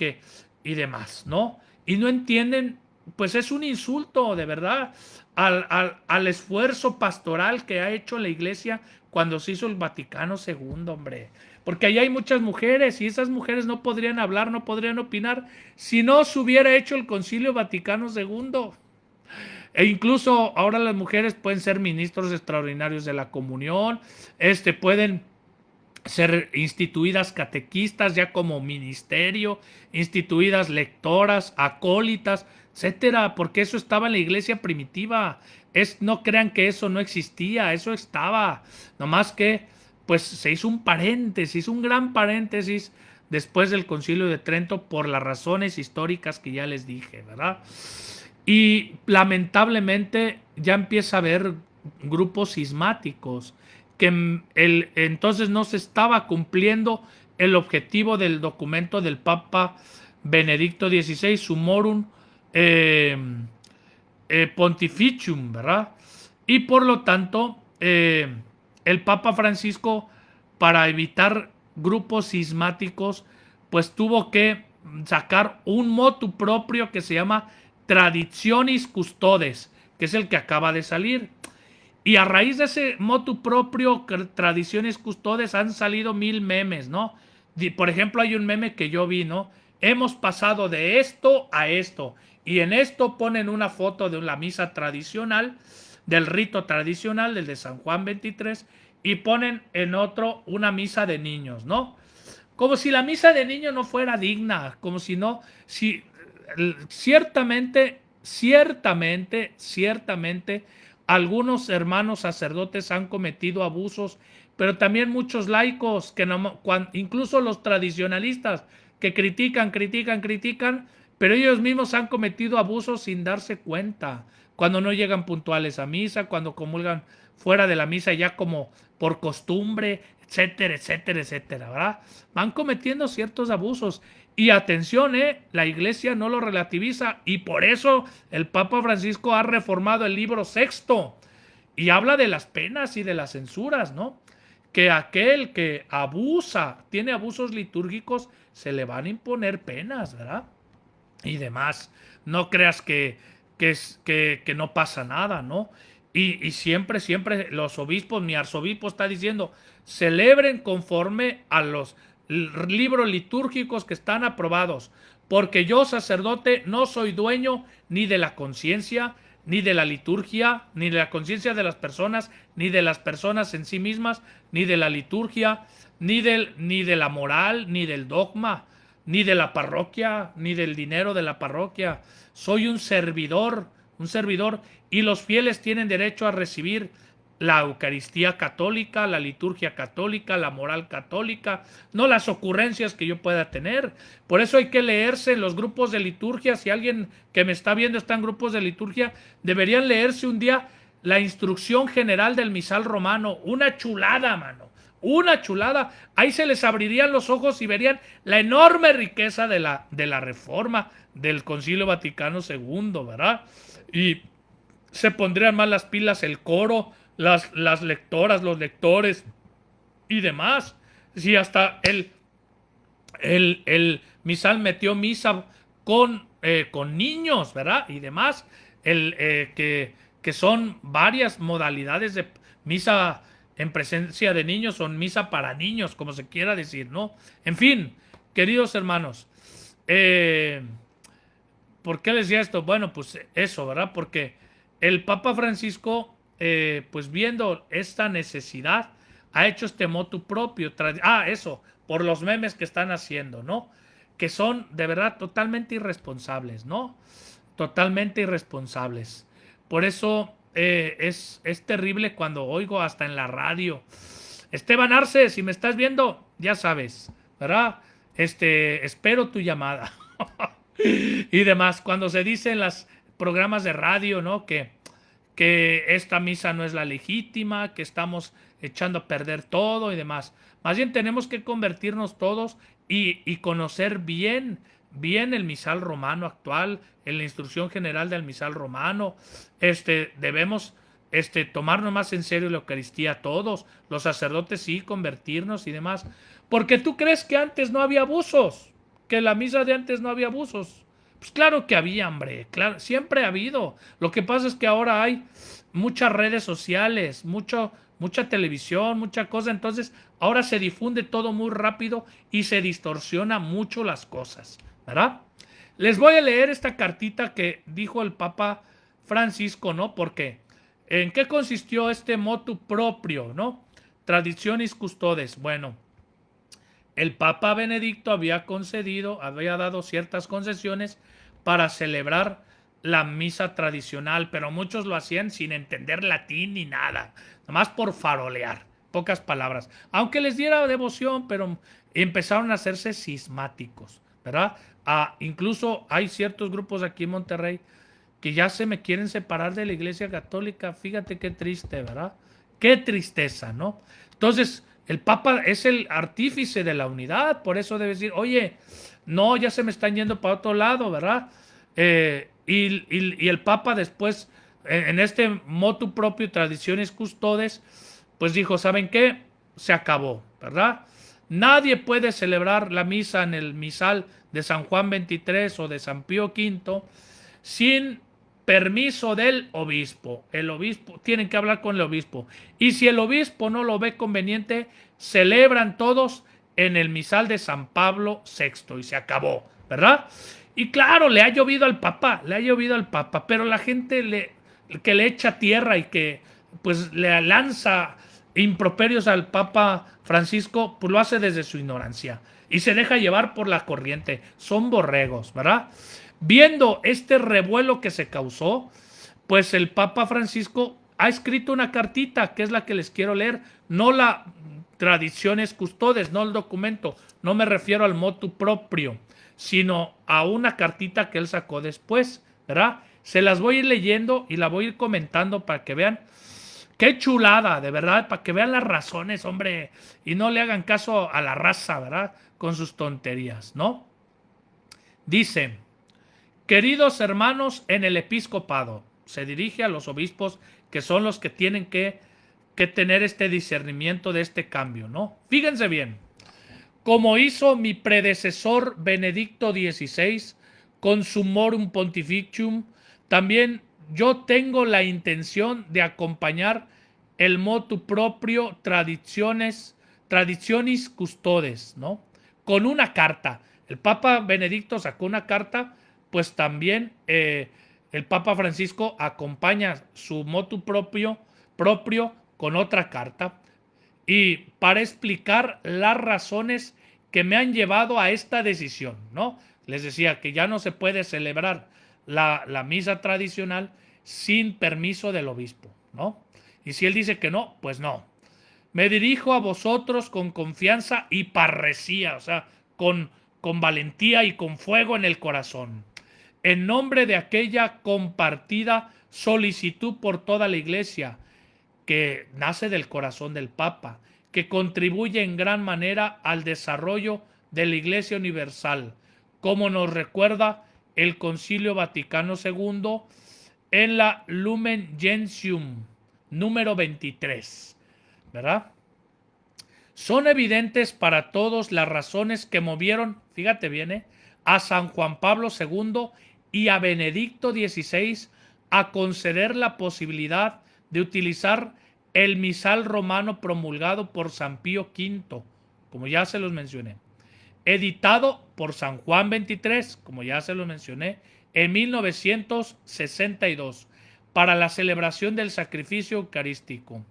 demás, ¿no? Y no entienden, pues es un insulto de verdad al esfuerzo pastoral que ha hecho la iglesia cuando se hizo el Vaticano II, hombre. Porque allá hay muchas mujeres y esas mujeres no podrían hablar, no podrían opinar si no se hubiera hecho el Concilio Vaticano II. E incluso ahora las mujeres pueden ser ministros extraordinarios de la comunión, pueden ser instituidas catequistas ya como ministerio, instituidas lectoras, acólitas, etcétera, porque eso estaba en la iglesia primitiva. No crean que eso no existía, eso estaba, nomás que pues se hizo un paréntesis, un gran paréntesis después del Concilio de Trento por las razones históricas que ya les dije, ¿verdad? Y lamentablemente ya empieza a haber grupos cismáticos que entonces no se estaba cumpliendo el objetivo del documento del Papa Benedicto XVI, Sumorum Pontificium, ¿verdad? Y por lo tanto, el Papa Francisco, para evitar grupos cismáticos, pues tuvo que sacar un motu propio que se llama Traditionis Custodes, que es el que acaba de salir. Y a raíz de ese motu propio, Tradiciones Custodes, han salido 1000 memes, ¿no? Por ejemplo, hay un meme que yo vi, ¿no? Hemos pasado de esto a esto. Y en esto ponen una foto de la misa tradicional, del rito tradicional, del de San Juan 23, y ponen en otro una misa de niños, ¿no? Como si la misa de niños no fuera digna, como si no, si ciertamente, algunos hermanos sacerdotes han cometido abusos, pero también muchos laicos, incluso los tradicionalistas, que critican, pero ellos mismos han cometido abusos sin darse cuenta, cuando no llegan puntuales a misa, cuando comulgan fuera de la misa ya como por costumbre, etcétera, etcétera, etcétera, ¿verdad? Van cometiendo ciertos abusos. Y atención, la iglesia no lo relativiza y por eso el Papa Francisco ha reformado el libro sexto y habla de las penas y de las censuras, ¿no? Que aquel que abusa, tiene abusos litúrgicos, se le van a imponer penas, ¿verdad? Y demás. No creas que no pasa nada, ¿no? Y siempre los obispos, mi arzobispo está diciendo, celebren conforme a los libros litúrgicos que están aprobados, porque yo, sacerdote, no soy dueño ni de la conciencia, ni de la liturgia, ni de la conciencia de las personas, ni de las personas en sí mismas, ni de la liturgia, ni de la moral, ni del dogma, ni de la parroquia, ni del dinero de la parroquia. Soy un servidor, y los fieles tienen derecho a recibir la Eucaristía católica, la liturgia católica, la moral católica, no las ocurrencias que yo pueda tener. Por eso hay que leerse en los grupos de liturgia. Si alguien que me está viendo está en grupos de liturgia, deberían leerse un día la instrucción general del misal romano. Una chulada, mano. Una chulada. Ahí se les abrirían los ojos y verían la enorme riqueza de la reforma del Concilio Vaticano II, ¿verdad? Y se pondrían más las pilas el coro, las lectoras, los lectores y demás. Si hasta el misal metió misa con niños, ¿verdad? Y demás, que son varias modalidades de misa en presencia de niños, son misa para niños, como se quiera decir, ¿no? En fin, queridos hermanos, ¿por qué les decía esto? Bueno, pues eso, ¿verdad? Porque el Papa Francisco, pues viendo esta necesidad, ha hecho este motu propio. Eso, por los memes que están haciendo, ¿no? Que son de verdad totalmente irresponsables, ¿no? Totalmente irresponsables. Por eso es terrible cuando oigo hasta en la radio. Esteban Arce, si me estás viendo, ya sabes, ¿verdad? Espero tu llamada. Y demás, cuando se dice en los programas de radio, ¿no? Que esta misa no es la legítima, que estamos echando a perder todo y demás. Más bien tenemos que convertirnos todos y conocer bien el misal romano actual, en la instrucción general del misal romano. Debemos tomarnos más en serio la Eucaristía todos, los sacerdotes sí, convertirnos y demás. Porque tú crees que antes no había abusos, que en la misa de antes no había abusos. Pues claro que había, hombre, claro, siempre ha habido. Lo que pasa es que ahora hay muchas redes sociales, mucha televisión, mucha cosa, entonces ahora se difunde todo muy rápido y se distorsiona mucho las cosas, ¿verdad? Les voy a leer esta cartita que dijo el Papa Francisco, ¿no? Porque ¿en qué consistió este motu proprio, ¿no? Traditionis custodes. Bueno, el Papa Benedicto había dado ciertas concesiones para celebrar la misa tradicional, pero muchos lo hacían sin entender latín ni nada, nomás por farolear, pocas palabras. Aunque les diera devoción, pero empezaron a hacerse cismáticos, ¿verdad? Incluso hay ciertos grupos aquí en Monterrey que ya se me quieren separar de la Iglesia Católica. Fíjate qué triste, ¿verdad? Qué tristeza, ¿no? Entonces, el Papa es el artífice de la unidad, por eso debe decir, oye, no, ya se me están yendo para otro lado, ¿verdad? Y el Papa después, en este motu propio, Traditionis Custodes, pues dijo, ¿saben qué? Se acabó, ¿verdad? Nadie puede celebrar la misa en el misal de San Juan 23 o de San Pío V sin permiso del obispo. El obispo, tienen que hablar con el obispo. Y si el obispo no lo ve conveniente, celebran todos en el misal de San Pablo VI y se acabó, ¿verdad? Y claro, le ha llovido al Papa, pero la gente que le echa tierra y que pues le lanza improperios al Papa Francisco, pues lo hace desde su ignorancia y se deja llevar por la corriente. Son borregos, ¿verdad? Viendo este revuelo que se causó, pues el Papa Francisco ha escrito una cartita, que es la que les quiero leer, no la Traditionis Custodes, no el documento, no me refiero al motu proprio, sino a una cartita que él sacó después, ¿verdad? Se las voy a ir leyendo y la voy a ir comentando para que vean. Qué chulada, de verdad, para que vean las razones, hombre, y no le hagan caso a la raza, ¿verdad? Con sus tonterías, ¿no? Dice, queridos hermanos en el episcopado, se dirige a los obispos que son los que tienen que tener este discernimiento de este cambio, ¿no? Fíjense bien, como hizo mi predecesor Benedicto XVI con su Morum Pontificium, también yo tengo la intención de acompañar el motu proprio Traditionis Custodes, ¿no? Con una carta. El Papa Benedicto sacó una carta, pues también el Papa Francisco acompaña su motu propio con otra carta y para explicar las razones que me han llevado a esta decisión, ¿no? Les decía que ya no se puede celebrar la misa tradicional sin permiso del obispo, ¿no? Y si él dice que no, pues no. Me dirijo a vosotros con confianza y parresía, o sea, con valentía y con fuego en el corazón, en nombre de aquella compartida solicitud por toda la Iglesia, que nace del corazón del Papa, que contribuye en gran manera al desarrollo de la Iglesia Universal, como nos recuerda el Concilio Vaticano II en la Lumen Gentium número 23, ¿verdad? Son evidentes para todos las razones que movieron, fíjate bien, a San Juan Pablo II y a Benedicto XVI a conceder la posibilidad de utilizar el misal romano promulgado por San Pío V, como ya se los mencioné, editado por San Juan XXIII, como ya se los mencioné, en 1962, para la celebración del sacrificio eucarístico.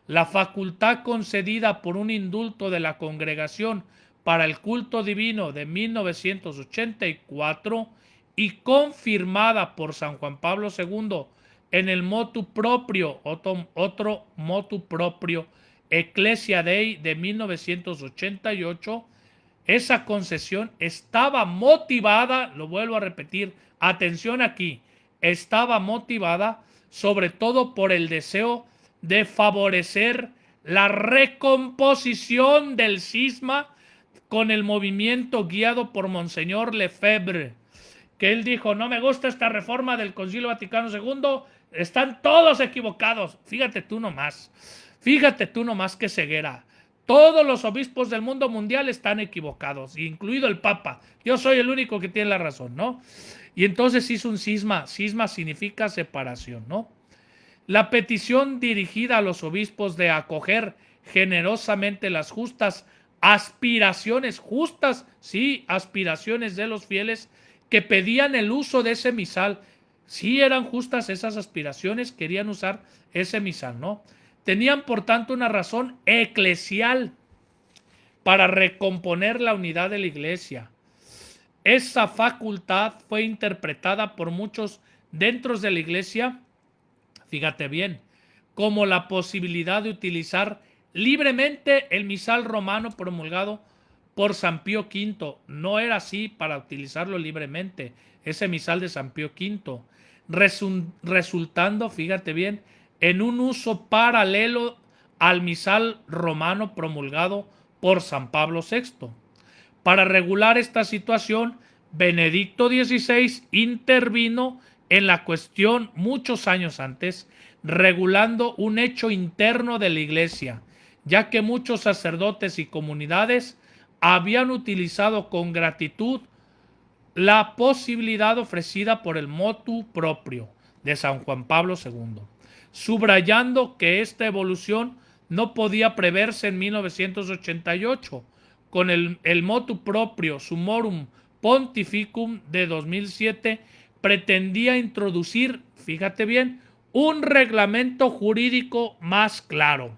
La facultad concedida por un indulto de la Congregación para el Culto Divino de 1984 y confirmada por San Juan Pablo II en el motu proprio, otro motu proprio, Ecclesia Dei de 1988, esa concesión estaba motivada, lo vuelvo a repetir, atención aquí, estaba motivada sobre todo por el deseo de favorecer la recomposición del cisma con el movimiento guiado por Monseñor Lefebvre, que él dijo: no me gusta esta reforma del Concilio Vaticano II, están todos equivocados. Fíjate tú nomás qué ceguera. Todos los obispos del mundo mundial están equivocados, incluido el Papa. Yo soy el único que tiene la razón, ¿no? Y entonces hizo un cisma. Cisma significa separación, ¿no? La petición dirigida a los obispos de acoger generosamente las justas aspiraciones de los fieles que pedían el uso de ese misal. Sí eran justas esas aspiraciones, querían usar ese misal, ¿no? Tenían por tanto una razón eclesial para recomponer la unidad de la iglesia. Esa facultad fue interpretada por muchos dentro de la iglesia, fíjate bien, como la posibilidad de utilizar libremente el misal romano promulgado por San Pío V. No era así para utilizarlo libremente, ese misal de San Pío V, resultando, fíjate bien, en un uso paralelo al misal romano promulgado por San Pablo VI. Para regular esta situación, Benedicto XVI intervino en la cuestión muchos años antes, regulando un hecho interno de la Iglesia, ya que muchos sacerdotes y comunidades habían utilizado con gratitud la posibilidad ofrecida por el motu proprio de San Juan Pablo II, subrayando que esta evolución no podía preverse en 1988, con el motu proprio Summorum Pontificum de 2007, pretendía introducir, fíjate bien, un reglamento jurídico más claro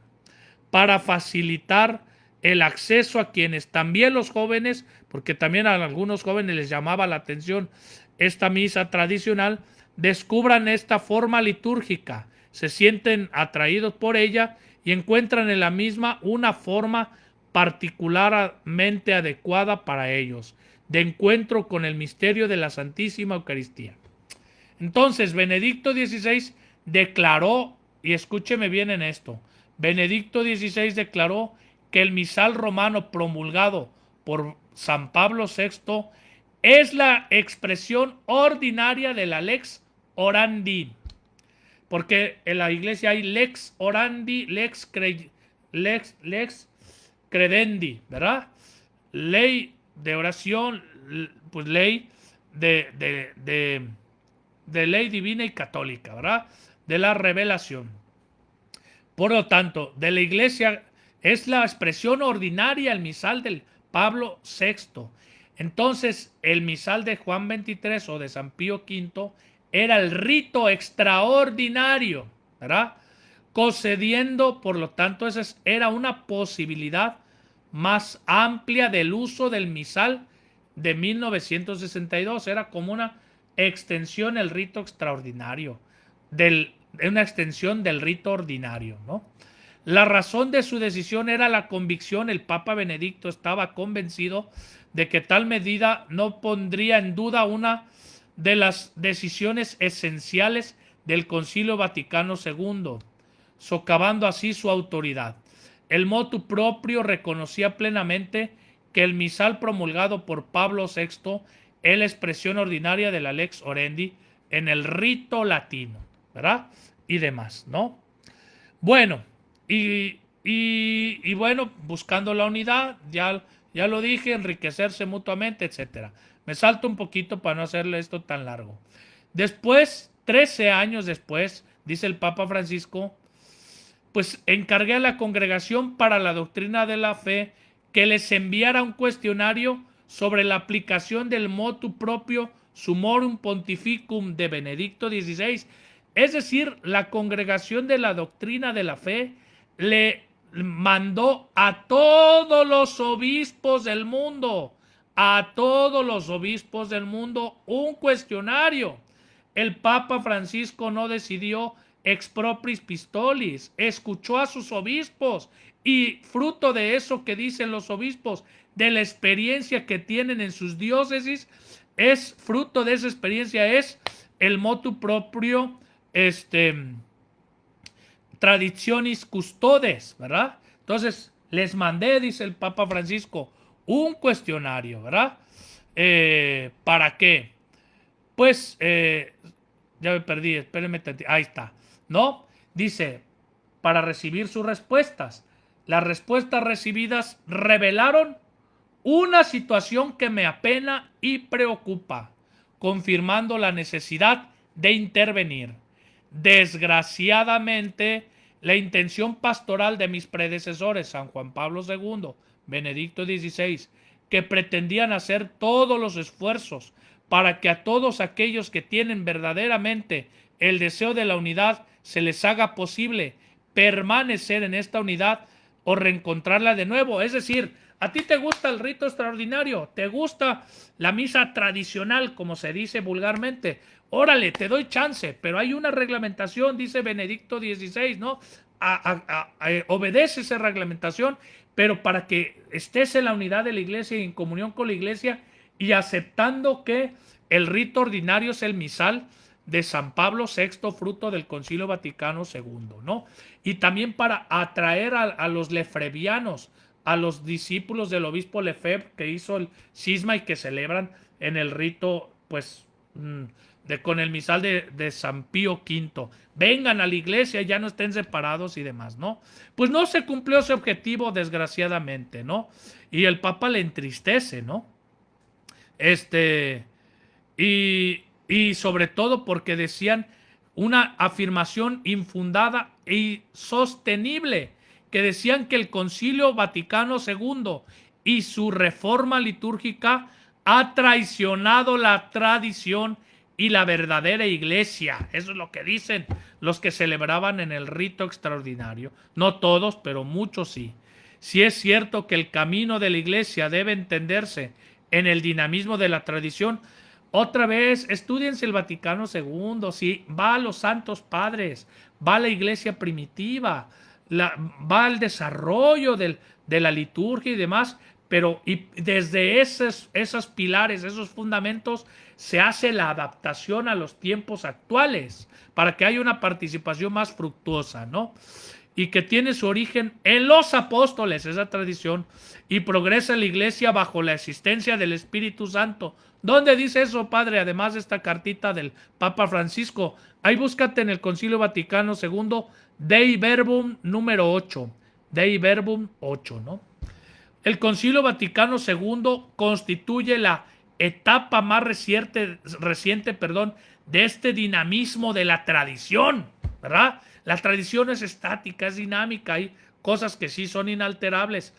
para facilitar el acceso a quienes, también los jóvenes, porque también a algunos jóvenes les llamaba la atención esta misa tradicional, descubran esta forma litúrgica, se sienten atraídos por ella y encuentran en la misma una forma particularmente adecuada para ellos, de encuentro con el misterio de la Santísima Eucaristía. Entonces, Benedicto XVI declaró, y escúcheme bien en esto, Benedicto XVI declaró que el misal romano promulgado por San Pablo VI es la expresión ordinaria de la lex orandi, porque en la iglesia hay lex orandi, lex credendi, ¿verdad? Ley de oración, pues ley de ley divina y católica, ¿verdad? De la revelación. Por lo tanto, de la iglesia es la expresión ordinaria, el misal del Pablo VI. Entonces, el misal de Juan XXIII o de San Pío V era el rito extraordinario, ¿verdad? Concediendo, por lo tanto, esa era una posibilidad más amplia del uso del misal de 1962. Era como una extensión del rito extraordinario, una extensión del rito ordinario, ¿no? La razón de su decisión era la convicción. El Papa Benedicto estaba convencido de que tal medida no pondría en duda una de las decisiones esenciales del Concilio Vaticano II, socavando así su autoridad. El motu proprio reconocía plenamente que el misal promulgado por Pablo VI es la expresión ordinaria de la lex orandi en el rito latino, ¿verdad? Y demás, ¿no? Bueno, y bueno, buscando la unidad, ya lo dije, enriquecerse mutuamente, etc. Me salto un poquito para no hacerle esto tan largo. Después, 13 años después, dice el Papa Francisco, pues encargué a la Congregación para la Doctrina de la Fe que les enviara un cuestionario sobre la aplicación del motu proprio Summorum Pontificum de Benedicto XVI. Es decir, la Congregación de la Doctrina de la Fe le mandó a todos los obispos del mundo, un cuestionario El Papa Francisco no decidió ex propris pistolis, escuchó a sus obispos y fruto de eso que dicen los obispos, de la experiencia que tienen en sus diócesis, es fruto de esa experiencia, es el motu proprio, traditionis custodes, ¿verdad? Entonces, les mandé, dice el Papa Francisco, un cuestionario, ¿verdad? ¿Para qué? Pues, ya me perdí, espérenme, ahí está, ¿no? Dice, para recibir sus respuestas. Las respuestas recibidas revelaron una situación que me apena y preocupa, confirmando la necesidad de intervenir. Desgraciadamente, la intención pastoral de mis predecesores, San Juan Pablo II, Benedicto XVI, que pretendían hacer todos los esfuerzos para que a todos aquellos que tienen verdaderamente el deseo de la unidad se les haga posible permanecer en esta unidad o reencontrarla de nuevo. Es decir, ¿a ti te gusta el rito extraordinario? ¿Te gusta la misa tradicional, como se dice vulgarmente? Órale, te doy chance, pero hay una reglamentación, dice Benedicto XVI, ¿no? Obedece esa reglamentación, pero para que estés en la unidad de la iglesia y en comunión con la iglesia y aceptando que el rito ordinario es el misal de San Pablo VI, fruto del Concilio Vaticano II, ¿no? Y también para atraer a los lefebvrianos, a los discípulos del obispo Lefebvre que hizo el cisma y que celebran en el rito, pues, con el misal de San Pío V. Vengan a la iglesia, ya no estén separados y demás, ¿no? Pues no se cumplió ese objetivo, desgraciadamente, ¿no? Y el Papa le entristece, ¿no? Y sobre todo porque decían una afirmación infundada y sostenible, que decían que el Concilio Vaticano II y su reforma litúrgica ha traicionado la tradición y la verdadera iglesia. Eso es lo que dicen los que celebraban en el rito extraordinario. No todos, pero muchos sí. Si es cierto que el camino de la iglesia debe entenderse en el dinamismo de la tradición, otra vez, estudiense el Vaticano II, si va a los santos padres, va a la iglesia primitiva, va al desarrollo de la liturgia y demás, pero y desde esos pilares, esos fundamentos, se hace la adaptación a los tiempos actuales para que haya una participación más fructuosa, ¿no? Y que tiene su origen en los apóstoles, esa tradición, y progresa la iglesia bajo la existencia del Espíritu Santo. ¿Dónde dice eso, padre? Además de esta cartita del Papa Francisco, ahí búscate en el Concilio Vaticano II, Dei Verbum número 8, Dei Verbum 8, ¿no? El Concilio Vaticano II constituye la etapa más reciente, de este dinamismo de la tradición, ¿verdad? La tradición es estática, es dinámica, hay cosas que sí son inalterables.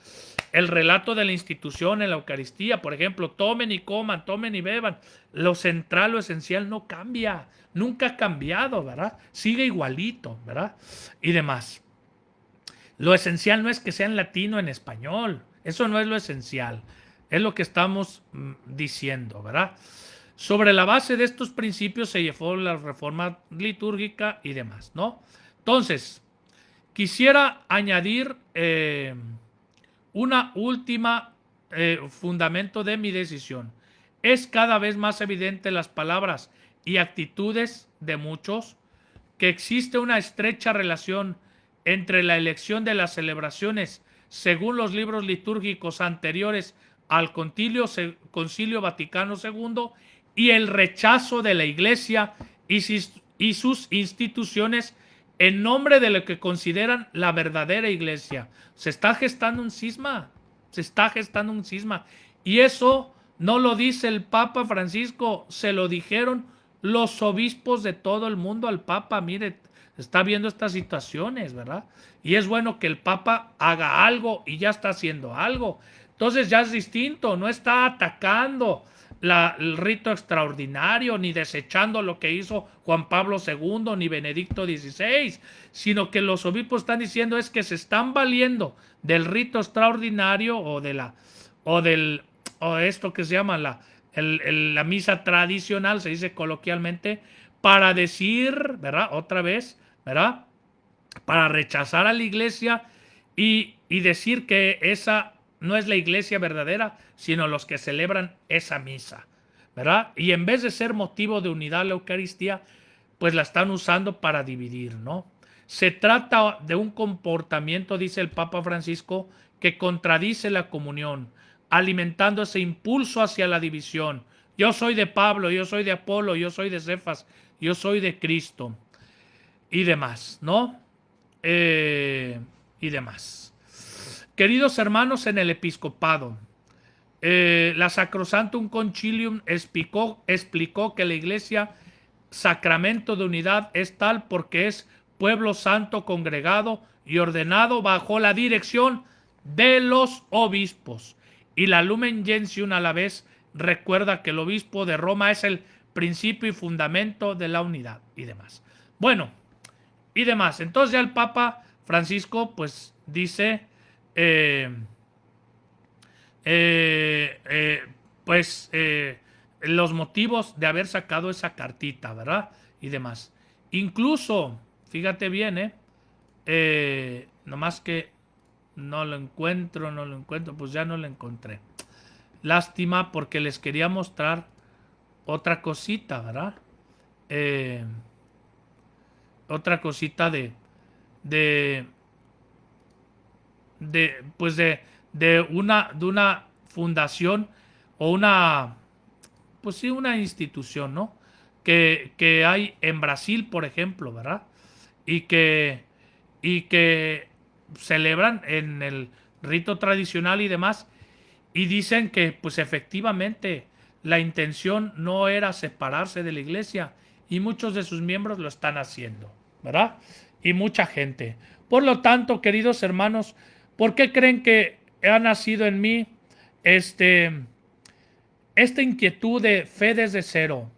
El relato de la institución en la Eucaristía, por ejemplo, tomen y coman, tomen y beban. Lo central, lo esencial no cambia, nunca ha cambiado, ¿verdad? Sigue igualito, ¿verdad? Y demás. Lo esencial no es que sea en latino o en español, eso no es lo esencial, es lo que estamos diciendo, ¿verdad? Sobre la base de estos principios se llevó la reforma litúrgica y demás, ¿no? Entonces, quisiera añadir una última fundamento de mi decisión. Es cada vez más evidente en las palabras y actitudes de muchos que existe una estrecha relación entre la elección de las celebraciones según los libros litúrgicos anteriores al Concilio Vaticano II y el rechazo de la Iglesia y sus instituciones en nombre de lo que consideran la verdadera Iglesia. Se está gestando un cisma, y eso no lo dice el Papa Francisco, se lo dijeron los obispos de todo el mundo al Papa. Mire, está viendo estas situaciones, ¿verdad? Y es bueno que el Papa haga algo y ya está haciendo algo. Entonces ya es distinto, no está atacando el rito extraordinario, ni desechando lo que hizo Juan Pablo II, ni Benedicto XVI, sino que los obispos están diciendo es que se están valiendo del rito extraordinario o esto que se llama la misa tradicional, se dice coloquialmente, para decir, ¿verdad? Otra vez, ¿verdad? Para rechazar a la iglesia y decir que esa no es la iglesia verdadera, sino los que celebran esa misa, ¿verdad? Y en vez de ser motivo de unidad la Eucaristía, pues la están usando para dividir, ¿no? Se trata de un comportamiento, dice el Papa Francisco, que contradice la comunión, alimentando ese impulso hacia la división. Yo soy de Pablo, yo soy de Apolo, yo soy de Cefas, yo soy de Cristo y demás, ¿no? Y demás. Queridos hermanos en el episcopado, la Sacrosanctum Concilium explicó que la iglesia, sacramento de unidad, es tal porque es pueblo santo congregado y ordenado bajo la dirección de los obispos. Y la Lumen Gentium a la vez recuerda que el obispo de Roma es el principio y fundamento de la unidad y demás. Bueno, y demás. Entonces ya el Papa Francisco pues dice, pues los motivos de haber sacado esa cartita, ¿verdad? Y demás. Incluso, fíjate bien, nomás que no lo encuentro, pues ya no lo encontré. Lástima porque les quería mostrar otra cosita, ¿verdad? Otra cosita de, pues de una fundación o una, pues sí, una institución, ¿no? Que hay en Brasil, por ejemplo, ¿verdad? Y que celebran en el rito tradicional y demás, y dicen que pues efectivamente la intención no era separarse de la iglesia, y muchos de sus miembros lo están haciendo, ¿verdad? Y mucha gente. Por lo tanto, queridos hermanos, ¿por qué creen que ha nacido en mí esta inquietud de fe desde cero?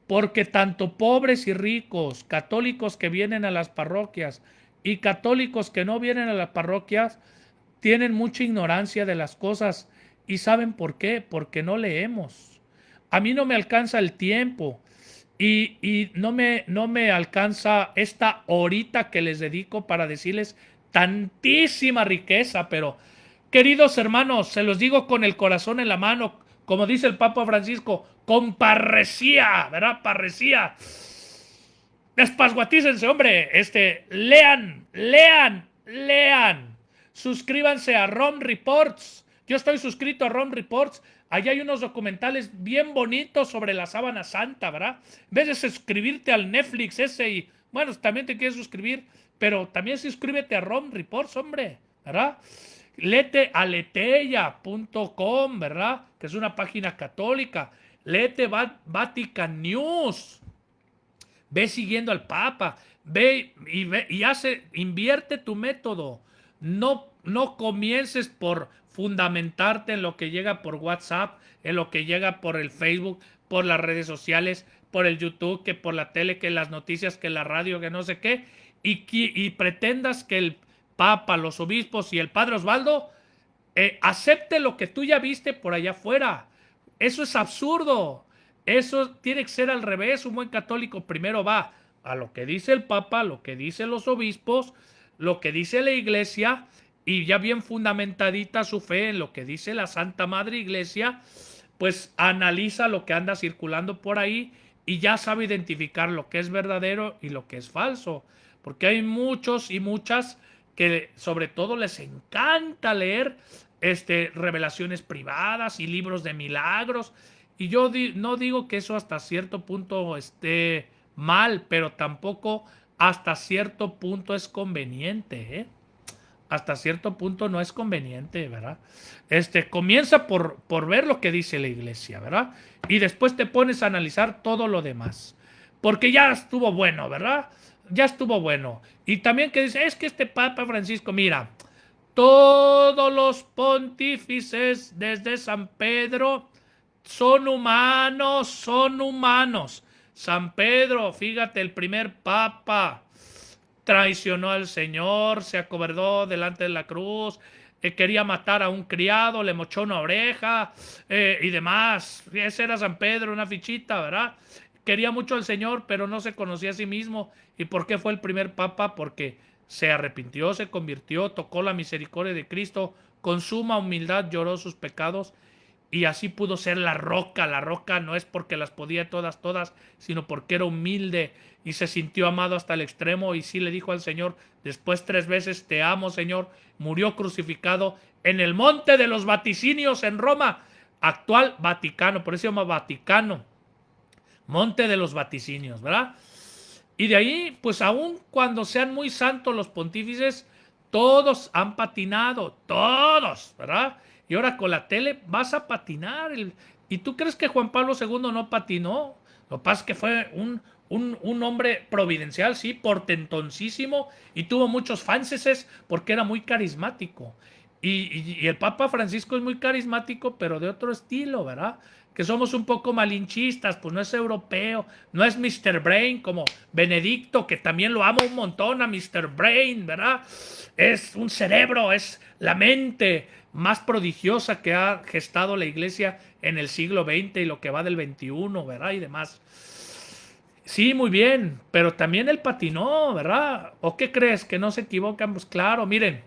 Porque tanto pobres y ricos, católicos que vienen a las parroquias y católicos que no vienen a las parroquias, tienen mucha ignorancia de las cosas. ¿Y saben por qué? Porque no leemos. A mí no me alcanza el tiempo y no me alcanza esta horita que les dedico para decirles tantísima riqueza, pero queridos hermanos, se los digo con el corazón en la mano, como dice el Papa Francisco, con parresía, ¿verdad? Parresía. Despasguatícense, hombre. Lean, lean, lean. Suscríbanse a ROM Reports. Yo estoy suscrito a ROM Reports. Allá hay unos documentales bien bonitos sobre la sábana santa, ¿verdad? En vez de suscribirte al Netflix ese y, bueno, también te quieres suscribir, pero también suscríbete a ROM Reports, hombre, ¿verdad? Léete aleteia.com, ¿verdad? Que es una página católica. Léete Vatican News. Ve siguiendo al Papa. Ve y invierte tu método. No comiences por fundamentarte en lo que llega por WhatsApp, en lo que llega por el Facebook, por las redes sociales, por el YouTube, que por la tele, que las noticias, que la radio, que no sé qué, y pretendas que el Papa, los obispos y el Padre Osvaldo acepte lo que tú ya viste por allá afuera. Eso es absurdo. Eso tiene que ser al revés. Un buen católico primero va a lo que dice el Papa, lo que dicen los obispos, lo que dice la Iglesia, y ya bien fundamentadita su fe en lo que dice la Santa Madre Iglesia, pues analiza lo que anda circulando por ahí y ya sabe identificar lo que es verdadero y lo que es falso. Porque hay muchos y muchas que sobre todo les encanta leer revelaciones privadas y libros de milagros. Y yo no digo que eso hasta cierto punto esté mal, pero tampoco hasta cierto punto es conveniente, ¿eh? Hasta cierto punto no es conveniente, ¿verdad? Comienza por ver lo que dice la iglesia, ¿verdad? Y después te pones a analizar todo lo demás. Porque ya estuvo bueno, ¿verdad? Ya estuvo bueno. Y también que dice, es que este Papa Francisco, mira, todos los pontífices desde San Pedro son humanos, son humanos. San Pedro, fíjate, el primer papa, traicionó al Señor, se acobardó delante de la cruz, quería matar a un criado, le mochó una oreja y demás. Ese era San Pedro, una fichita, ¿verdad? quería mucho al Señor, pero no se conocía a sí mismo. ¿Y por qué fue el primer papa? Porque se arrepintió, se convirtió, tocó la misericordia de Cristo, con suma humildad lloró sus pecados y así pudo ser la roca. La roca no es porque las podía todas, sino porque era humilde y se sintió amado hasta el extremo y sí le dijo al Señor después 3 veces, te amo, Señor. Murió crucificado en el monte de los vaticinios en Roma, actual Vaticano, por eso se llama Vaticano, monte de los vaticinios, ¿verdad? Y de ahí, pues aún cuando sean muy santos los pontífices, todos han patinado, todos, ¿verdad? Y ahora con la tele vas a patinar. ¿Y tú crees que Juan Pablo II no patinó? Lo que pasa es que fue un hombre providencial, sí, portentoncísimo, y tuvo muchos fanses porque era muy carismático. Y el Papa Francisco es muy carismático, pero de otro estilo, ¿verdad? Que somos un poco malinchistas, pues no es europeo, no es Mr. Brain como Benedicto, que también lo amo un montón a Mr. Brain, ¿verdad? Es un cerebro, es la mente más prodigiosa que ha gestado la iglesia en el siglo XX y lo que va del XXI, ¿verdad? Y demás. Sí, muy bien, pero también él patinó, ¿verdad? ¿O qué crees? ¿Que no se equivocan? Pues claro, miren,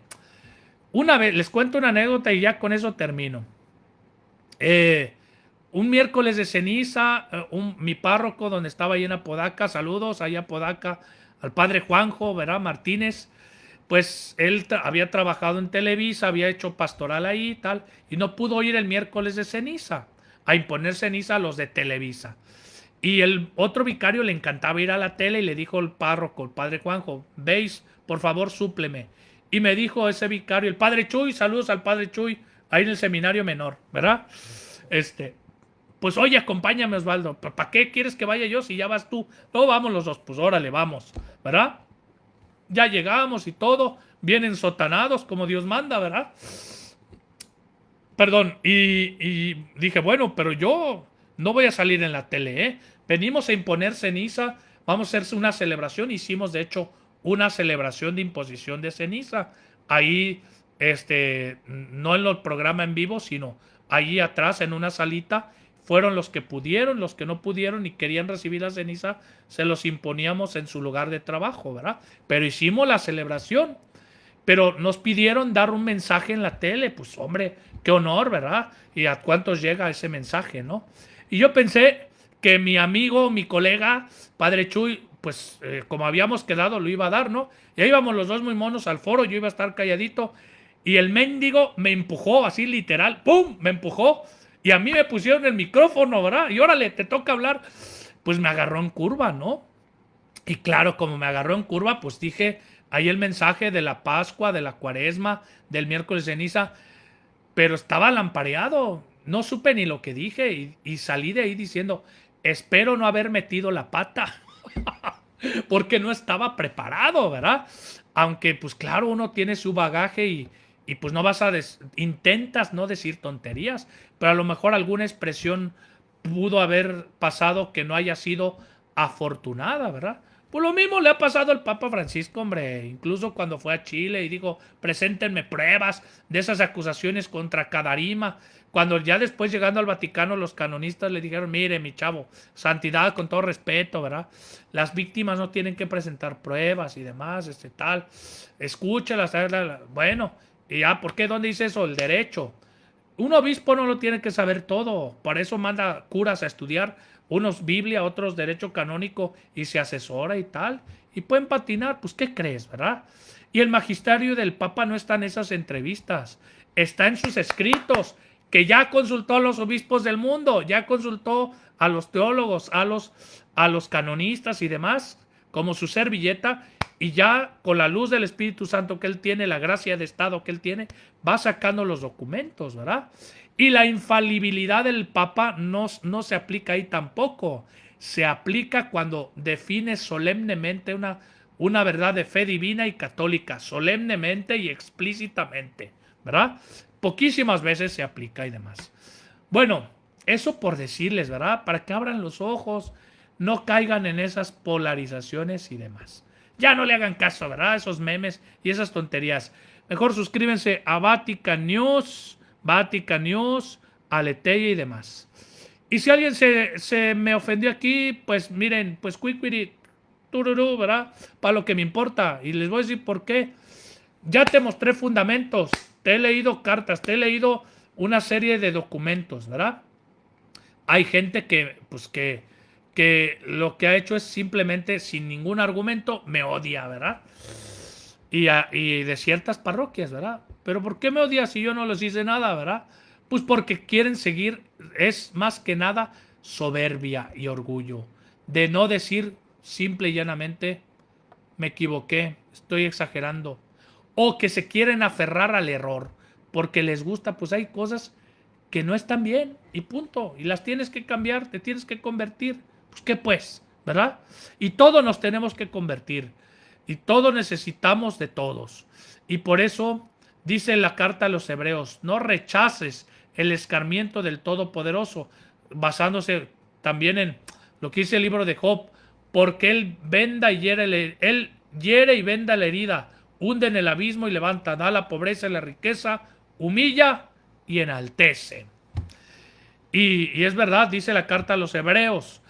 una vez, les cuento una anécdota y ya con eso termino. Eh, un miércoles de ceniza, mi párroco donde estaba ahí en Apodaca, saludos allá a Apodaca, al padre Juanjo, ¿verdad? Martínez, pues él había trabajado en Televisa, había hecho pastoral ahí y tal, y no pudo ir el miércoles de ceniza, a imponer ceniza a los de Televisa. Y el otro vicario le encantaba ir a la tele y le dijo el párroco, el padre Juanjo, veis, por favor, súpleme. Y me dijo ese vicario, el padre Chuy, saludos al padre Chuy, ahí en el seminario menor, ¿verdad? Pues oye, acompáñame Osvaldo, ¿para qué quieres que vaya yo si ya vas tú? No, vamos los dos, pues órale, vamos, ¿verdad? Ya llegamos y todo, bien ensotanados como Dios manda, ¿verdad? Perdón, y dije, bueno, pero yo no voy a salir en la tele, ¿eh? Venimos a imponer ceniza, vamos a hacer una celebración, hicimos de hecho una celebración de imposición de ceniza, ahí, no en el programa en vivo, sino allí atrás en una salita, fueron los que pudieron, los que no pudieron y querían recibir la ceniza, se los imponíamos en su lugar de trabajo, ¿verdad? Pero hicimos la celebración. Pero nos pidieron dar un mensaje en la tele, pues hombre, qué honor, ¿verdad? Y a cuántos llega ese mensaje, ¿no? Y yo pensé que mi amigo, mi colega, padre Chuy, pues como habíamos quedado, lo iba a dar, ¿no? Y ahí íbamos los dos muy monos al foro, yo iba a estar calladito, y el mendigo me empujó, así literal, ¡pum! Me empujó, y a mí me pusieron el micrófono, ¿verdad? Y órale, te toca hablar. Pues me agarró en curva, ¿no? Y claro, como me agarró en curva, pues dije ahí el mensaje de la Pascua, de la Cuaresma, del miércoles de ceniza, pero estaba lampareado. No supe ni lo que dije y salí de ahí diciendo, espero no haber metido la pata, porque no estaba preparado, ¿verdad? Aunque, pues claro, uno tiene su bagaje y pues no vas a, intentas no decir tonterías, pero a lo mejor alguna expresión pudo haber pasado que no haya sido afortunada, ¿verdad? Pues lo mismo le ha pasado al Papa Francisco, hombre, incluso cuando fue a Chile y dijo, preséntenme pruebas de esas acusaciones contra Cadarima, cuando ya después llegando al Vaticano los canonistas le dijeron, mire mi chavo, santidad con todo respeto, ¿verdad? Las víctimas no tienen que presentar pruebas y demás, tal, escúchalas, bueno, y ya, ¿por qué? ¿Dónde dice eso? El derecho. Un obispo no lo tiene que saber todo, por eso manda curas a estudiar, unos Biblia, otros derecho canónico y se asesora y tal, y pueden patinar, pues ¿qué crees, verdad? Y el magisterio del Papa no está en esas entrevistas, está en sus escritos, que ya consultó a los obispos del mundo, ya consultó a los teólogos, a los canonistas y demás, como su servilleta, y ya con la luz del Espíritu Santo que él tiene, la gracia de Estado que él tiene, va sacando los documentos, ¿verdad? Y la infalibilidad del Papa no se aplica ahí tampoco. Se aplica cuando define solemnemente una verdad de fe divina y católica, solemnemente y explícitamente, ¿verdad? Poquísimas veces se aplica y demás. Bueno, eso por decirles, ¿verdad? Para que abran los ojos, no caigan en esas polarizaciones y demás. Ya no le hagan caso, ¿verdad? Esos memes y esas tonterías. Mejor suscríbanse a Vatican News, Aleteia y demás. Y si alguien se me ofendió aquí, pues miren, pues quick, tururú, ¿verdad? Para lo que me importa. Y les voy a decir por qué. Ya te mostré fundamentos, te he leído cartas, te he leído una serie de documentos, ¿verdad? Hay gente que, pues que lo que ha hecho es simplemente, sin ningún argumento, me odia, ¿verdad? Y de ciertas parroquias, ¿verdad? Pero ¿por qué me odia si yo no les hice nada, ¿verdad? Pues porque quieren seguir, es más que nada soberbia y orgullo, de no decir simple y llanamente, me equivoqué, estoy exagerando, o que se quieren aferrar al error, porque les gusta, pues hay cosas que no están bien y punto, y las tienes que cambiar, te tienes que convertir, pues qué pues, ¿verdad? Y todos nos tenemos que convertir, y todos necesitamos de todos, y por eso dice la carta a los hebreos, no rechaces el escarmiento del Todopoderoso, basándose también en lo que dice el libro de Job, porque él hiere y venda la herida, hunde en el abismo y levanta, da la pobreza y la riqueza, humilla y enaltece. Y es verdad, dice la carta a los hebreos,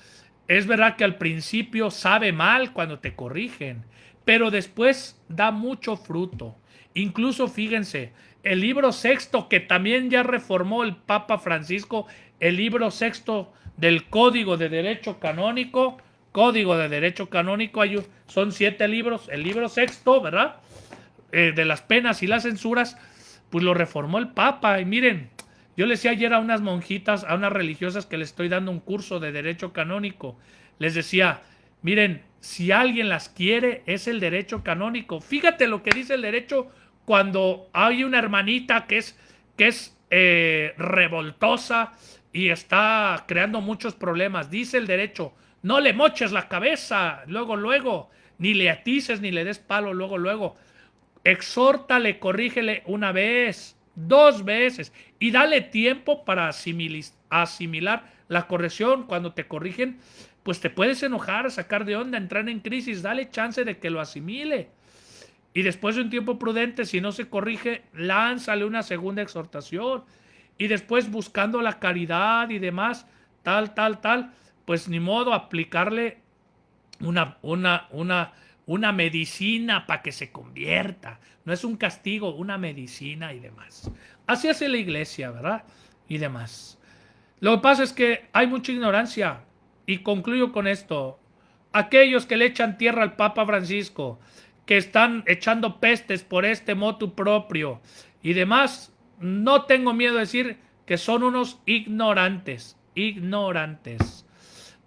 es verdad que al principio sabe mal cuando te corrigen, pero después da mucho fruto. Incluso fíjense, el libro sexto que también ya reformó el Papa Francisco, el libro sexto del Código de Derecho Canónico, son 7 libros, el libro sexto, ¿verdad? De las penas y las censuras, pues lo reformó el Papa. Y miren, yo le decía ayer a unas monjitas, a unas religiosas que les estoy dando un curso de derecho canónico, les decía, miren, si alguien las quiere, es el derecho canónico. Fíjate lo que dice el derecho cuando hay una hermanita que es revoltosa y está creando muchos problemas. Dice el derecho, no le moches la cabeza, luego, ni le atices, ni le des palo, luego. Exhórtale, corrígele una vez, 2 veces y dale tiempo para asimilar la corrección. Cuando te corrigen, pues te puedes enojar, sacar de onda, entrar en crisis, dale chance de que lo asimile. Y después de un tiempo prudente, si no se corrige, lánzale una segunda exhortación. Y después buscando la caridad y demás, tal, pues ni modo, aplicarle una, una, una, una medicina para que se convierta. No es un castigo, una medicina y demás. Así hace la iglesia, ¿verdad? Y demás. Lo que pasa es que hay mucha ignorancia. Y concluyo con esto. Aquellos que le echan tierra al Papa Francisco, que están echando pestes por este motu propio y demás, no tengo miedo de decir que son unos ignorantes. Ignorantes.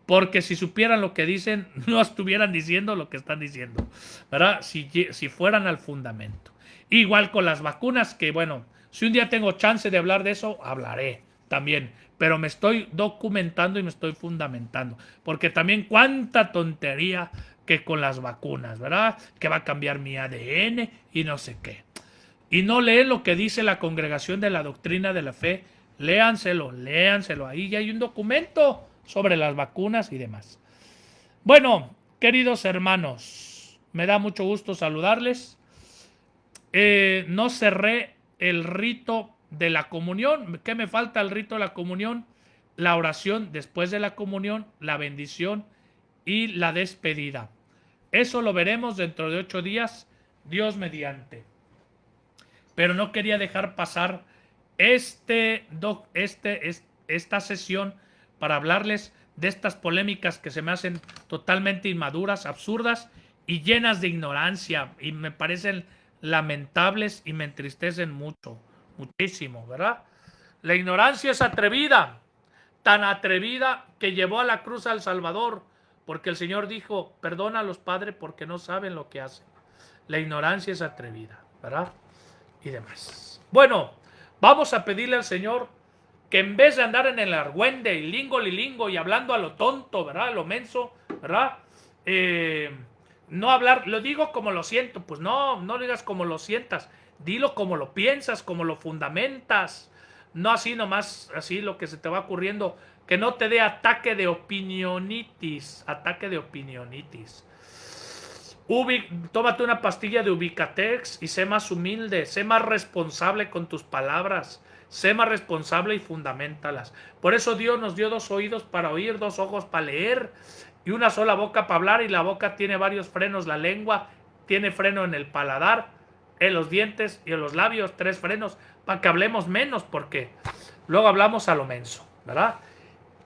Porque si supieran lo que dicen, no estuvieran diciendo lo que están diciendo, ¿verdad? Si fueran al fundamento. Igual con las vacunas, que bueno, si un día tengo chance de hablar de eso, hablaré también. Pero me estoy documentando y me estoy fundamentando. Porque también cuánta tontería que con las vacunas, ¿verdad? Que va a cambiar mi ADN y no sé qué. Y no leen lo que dice la Congregación de la Doctrina de la Fe. Léanselo. Ahí ya hay un documento sobre las vacunas y demás. Bueno, queridos hermanos, me da mucho gusto saludarles. No cerré el rito de la comunión. ¿Qué me falta el rito de la comunión? La oración después de la comunión, la bendición y la despedida. Eso lo veremos dentro de 8 días, Dios mediante. Pero no quería dejar pasar esta sesión para hablarles de estas polémicas que se me hacen totalmente inmaduras, absurdas y llenas de ignorancia, y me parecen lamentables y me entristecen muchísimo, ¿verdad? La ignorancia es atrevida, tan atrevida que llevó a la cruz al Salvador, porque el Señor dijo, perdónalos, Padre, porque no saben lo que hacen. La ignorancia es atrevida, ¿verdad? Y demás. Bueno, vamos a pedirle al Señor que en vez de andar en el argüende y lingo y hablando a lo tonto, ¿verdad? A lo menso, ¿verdad? No hablar, lo digo como lo siento, pues no lo digas como lo sientas, dilo como lo piensas, como lo fundamentas, no así nomás, así lo que se te va ocurriendo, que no te dé ataque de opinionitis. Tómate una pastilla de Ubicatex y sé más humilde, sé más responsable con tus palabras, Sé más responsable y fundamentalas. Por eso Dios nos dio 2 oídos para oír, 2 ojos para leer y una sola boca para hablar. Y la boca tiene varios frenos, la lengua tiene freno en el paladar, en los dientes y en los labios, 3 frenos, para que hablemos menos, porque luego hablamos a lo menso, ¿verdad?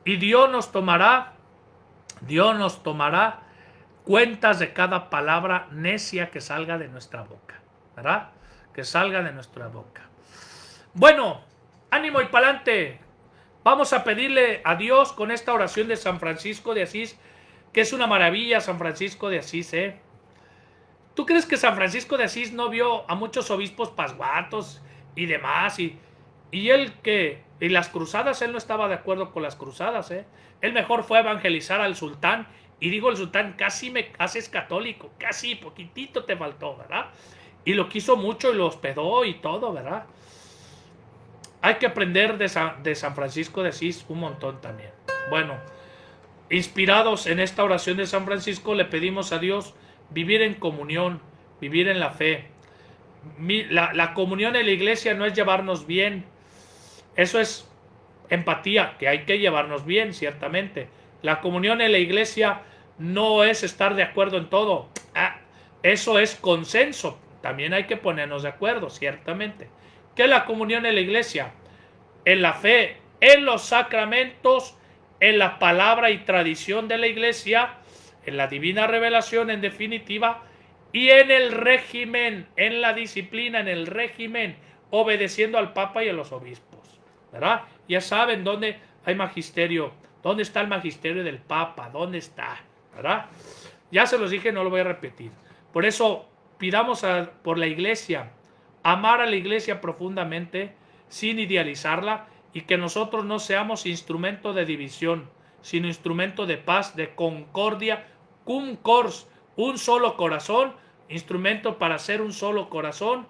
Y Dios nos tomará cuentas de cada palabra necia que salga de nuestra boca, ¿verdad? Que salga de nuestra boca. Bueno, ánimo y pa'lante. Vamos a pedirle a Dios con esta oración de San Francisco de Asís, que es una maravilla, San Francisco de Asís, ¿eh? ¿Tú crees que San Francisco de Asís no vio a muchos obispos pasguatos y demás? Y él que, y las cruzadas, él no estaba de acuerdo con las cruzadas, ¿eh? Él mejor fue a evangelizar al sultán. Y digo, el sultán, casi me haces católico, casi poquitito te faltó, ¿verdad? Y lo quiso mucho y lo hospedó y todo, ¿verdad? Hay que aprender de San Francisco de Asís un montón también. Bueno, inspirados en esta oración de San Francisco, le pedimos a Dios vivir en comunión, vivir en la fe. La comunión en la iglesia no es llevarnos bien. Eso es empatía, que hay que llevarnos bien, ciertamente. La comunión en la iglesia no es estar de acuerdo en todo. Eso es consenso. También hay que ponernos de acuerdo, ciertamente. ¿Qué es la comunión en la iglesia? En la fe, en los sacramentos, en la palabra y tradición de la iglesia, en la divina revelación, en definitiva, y en el régimen, en la disciplina, en el régimen, obedeciendo al Papa y a los obispos, ¿verdad? Ya saben dónde hay magisterio, dónde está el magisterio del Papa, dónde está, ¿verdad? Ya se los dije, no lo voy a repetir. Por eso pidamos por la iglesia, amar a la iglesia profundamente, sin idealizarla, y que nosotros no seamos instrumento de división, sino instrumento de paz, de concordia, cum cors, un solo corazón, instrumento para ser un solo corazón,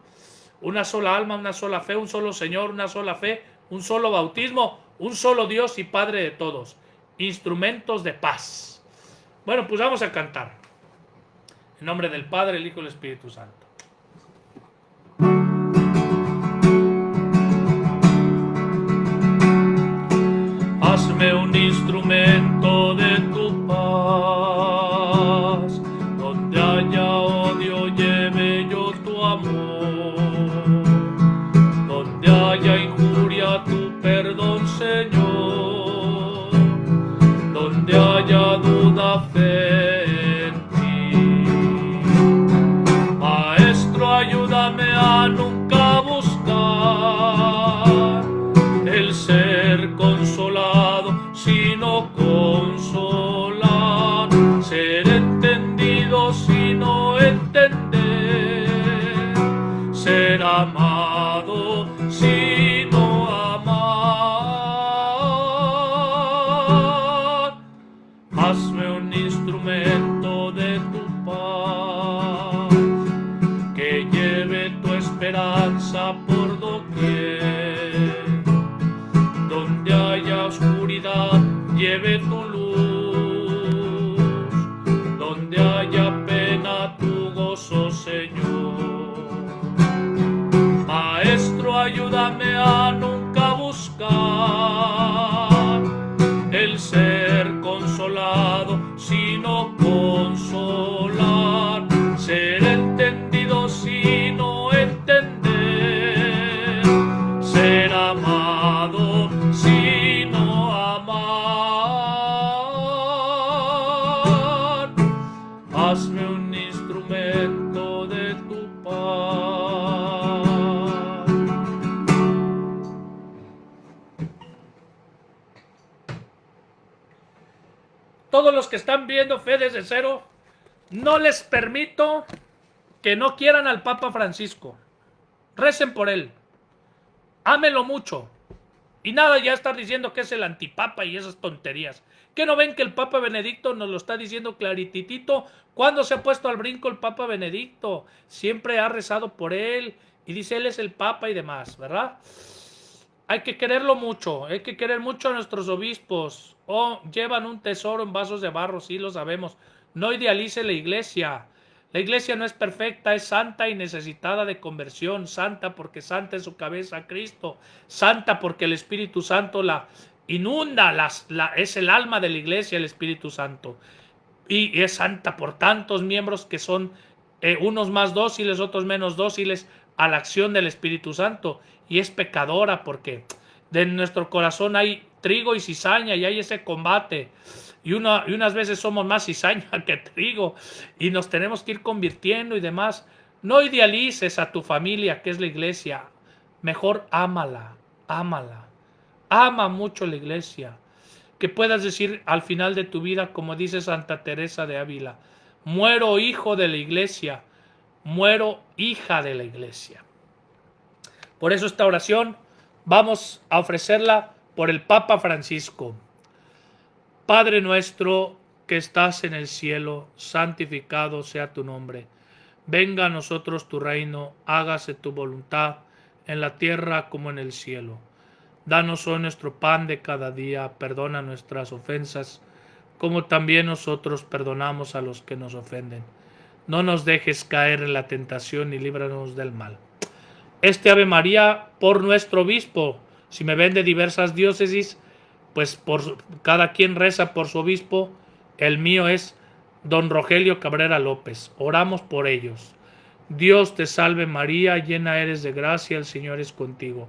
una sola alma, una sola fe, un solo Señor, una sola fe, un solo bautismo, un solo Dios y Padre de todos, instrumentos de paz. Bueno, pues vamos a cantar. En nombre del Padre, el Hijo y el Espíritu Santo. Hazme un instrumento de tu paz, donde haya odio lleve yo tu amor, donde haya injuria tu perdón, Señor, donde haya duda fe en ti. Maestro, ayúdame a nunca buscar el ser consolado, sino consolar, ser entendido, sino entender, ser amado, sino amar. Hazme un instrumento de tu paz, que lleve tu esperanza por doquier. Donde haya oscuridad, lleve tu luz. Donde haya pena, tu gozo, Señor. Maestro, ayúdame a nunca buscar el ser consolado, sino consolar, ser entendido, sino entender, ser amado, sino amar. Hazme un instrumento de tu paz. Todos los que están viendo Fe desde Cero, no les permito que no quieran al Papa Francisco. Recen por él. Ámenlo mucho. Y nada, ya estar diciendo que es el antipapa y esas tonterías. ¿Qué no ven que el Papa Benedicto nos lo está diciendo clarititito? ¿Cuándo se ha puesto al brinco el Papa Benedicto? Siempre ha rezado por él y dice él es el Papa y demás, ¿verdad? Hay que quererlo mucho, hay que querer mucho a nuestros obispos. Llevan un tesoro en vasos de barro, sí lo sabemos. No idealice la iglesia. La iglesia no es perfecta, es santa y necesitada de conversión. Santa porque santa es su cabeza, Cristo. Santa porque el Espíritu Santo la inunda, es el alma de la iglesia, el Espíritu Santo. Y es santa por tantos miembros que son unos más dóciles, otros menos dóciles a la acción del Espíritu Santo. Y es pecadora porque de nuestro corazón hay trigo y cizaña y hay ese combate. Y unas veces somos más cizaña que trigo y nos tenemos que ir convirtiendo y demás. No idealices a tu familia, que es la iglesia. Mejor ámala, ámala. Ama mucho la iglesia. Que puedas decir al final de tu vida, como dice Santa Teresa de Ávila, muero hijo de la iglesia, muero hija de la iglesia. Por eso esta oración vamos a ofrecerla por el Papa Francisco. Padre nuestro que estás en el cielo, santificado sea tu nombre. Venga a nosotros tu reino, hágase tu voluntad en la tierra como en el cielo. Danos hoy nuestro pan de cada día, perdona nuestras ofensas, como también nosotros perdonamos a los que nos ofenden. No nos dejes caer en la tentación y líbranos del mal. Este Ave María por nuestro obispo. Si me ven de diversas diócesis, pues cada quien reza por su obispo. El mío es don Rogelio Cabrera López. Oramos por ellos. Dios te salve María, llena eres de gracia, el Señor es contigo.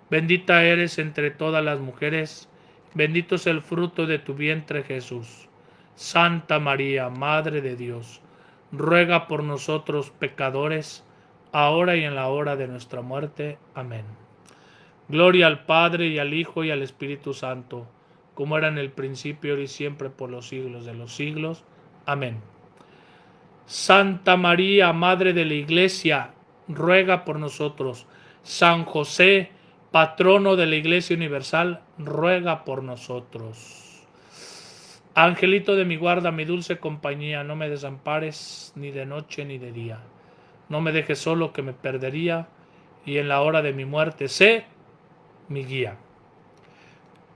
Bendita eres entre todas las mujeres, bendito es el fruto de tu vientre Jesús. Santa María, Madre de Dios, ruega por nosotros pecadores, ahora y en la hora de nuestra muerte. Amén. Gloria al Padre y al Hijo y al Espíritu Santo, como era en el principio, ahora y siempre, por los siglos de los siglos. Amén. Santa María, Madre de la Iglesia, ruega por nosotros. San José, patrono de la Iglesia Universal, ruega por nosotros. Angelito de mi guarda, mi dulce compañía, no me desampares ni de noche ni de día. No me dejes solo, que me perdería, y en la hora de mi muerte sé mi guía.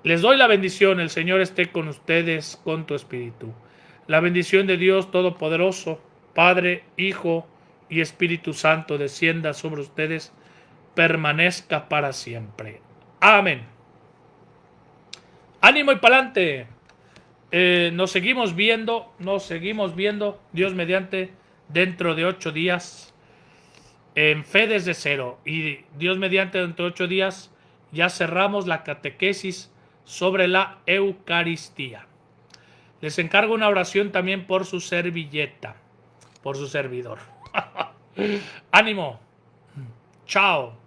Les doy la bendición, el Señor esté con ustedes, con tu espíritu. La bendición de Dios Todopoderoso, Padre, Hijo y Espíritu Santo descienda sobre ustedes, permanezca para siempre. Amén. Ánimo y pa'lante. Nos seguimos viendo, Dios mediante, dentro de 8 días, en Fe desde Cero. Y Dios mediante, dentro de 8 días, ya cerramos la catequesis sobre la Eucaristía. Les encargo una oración también por su servilleta, por su servidor. Ánimo. Chao.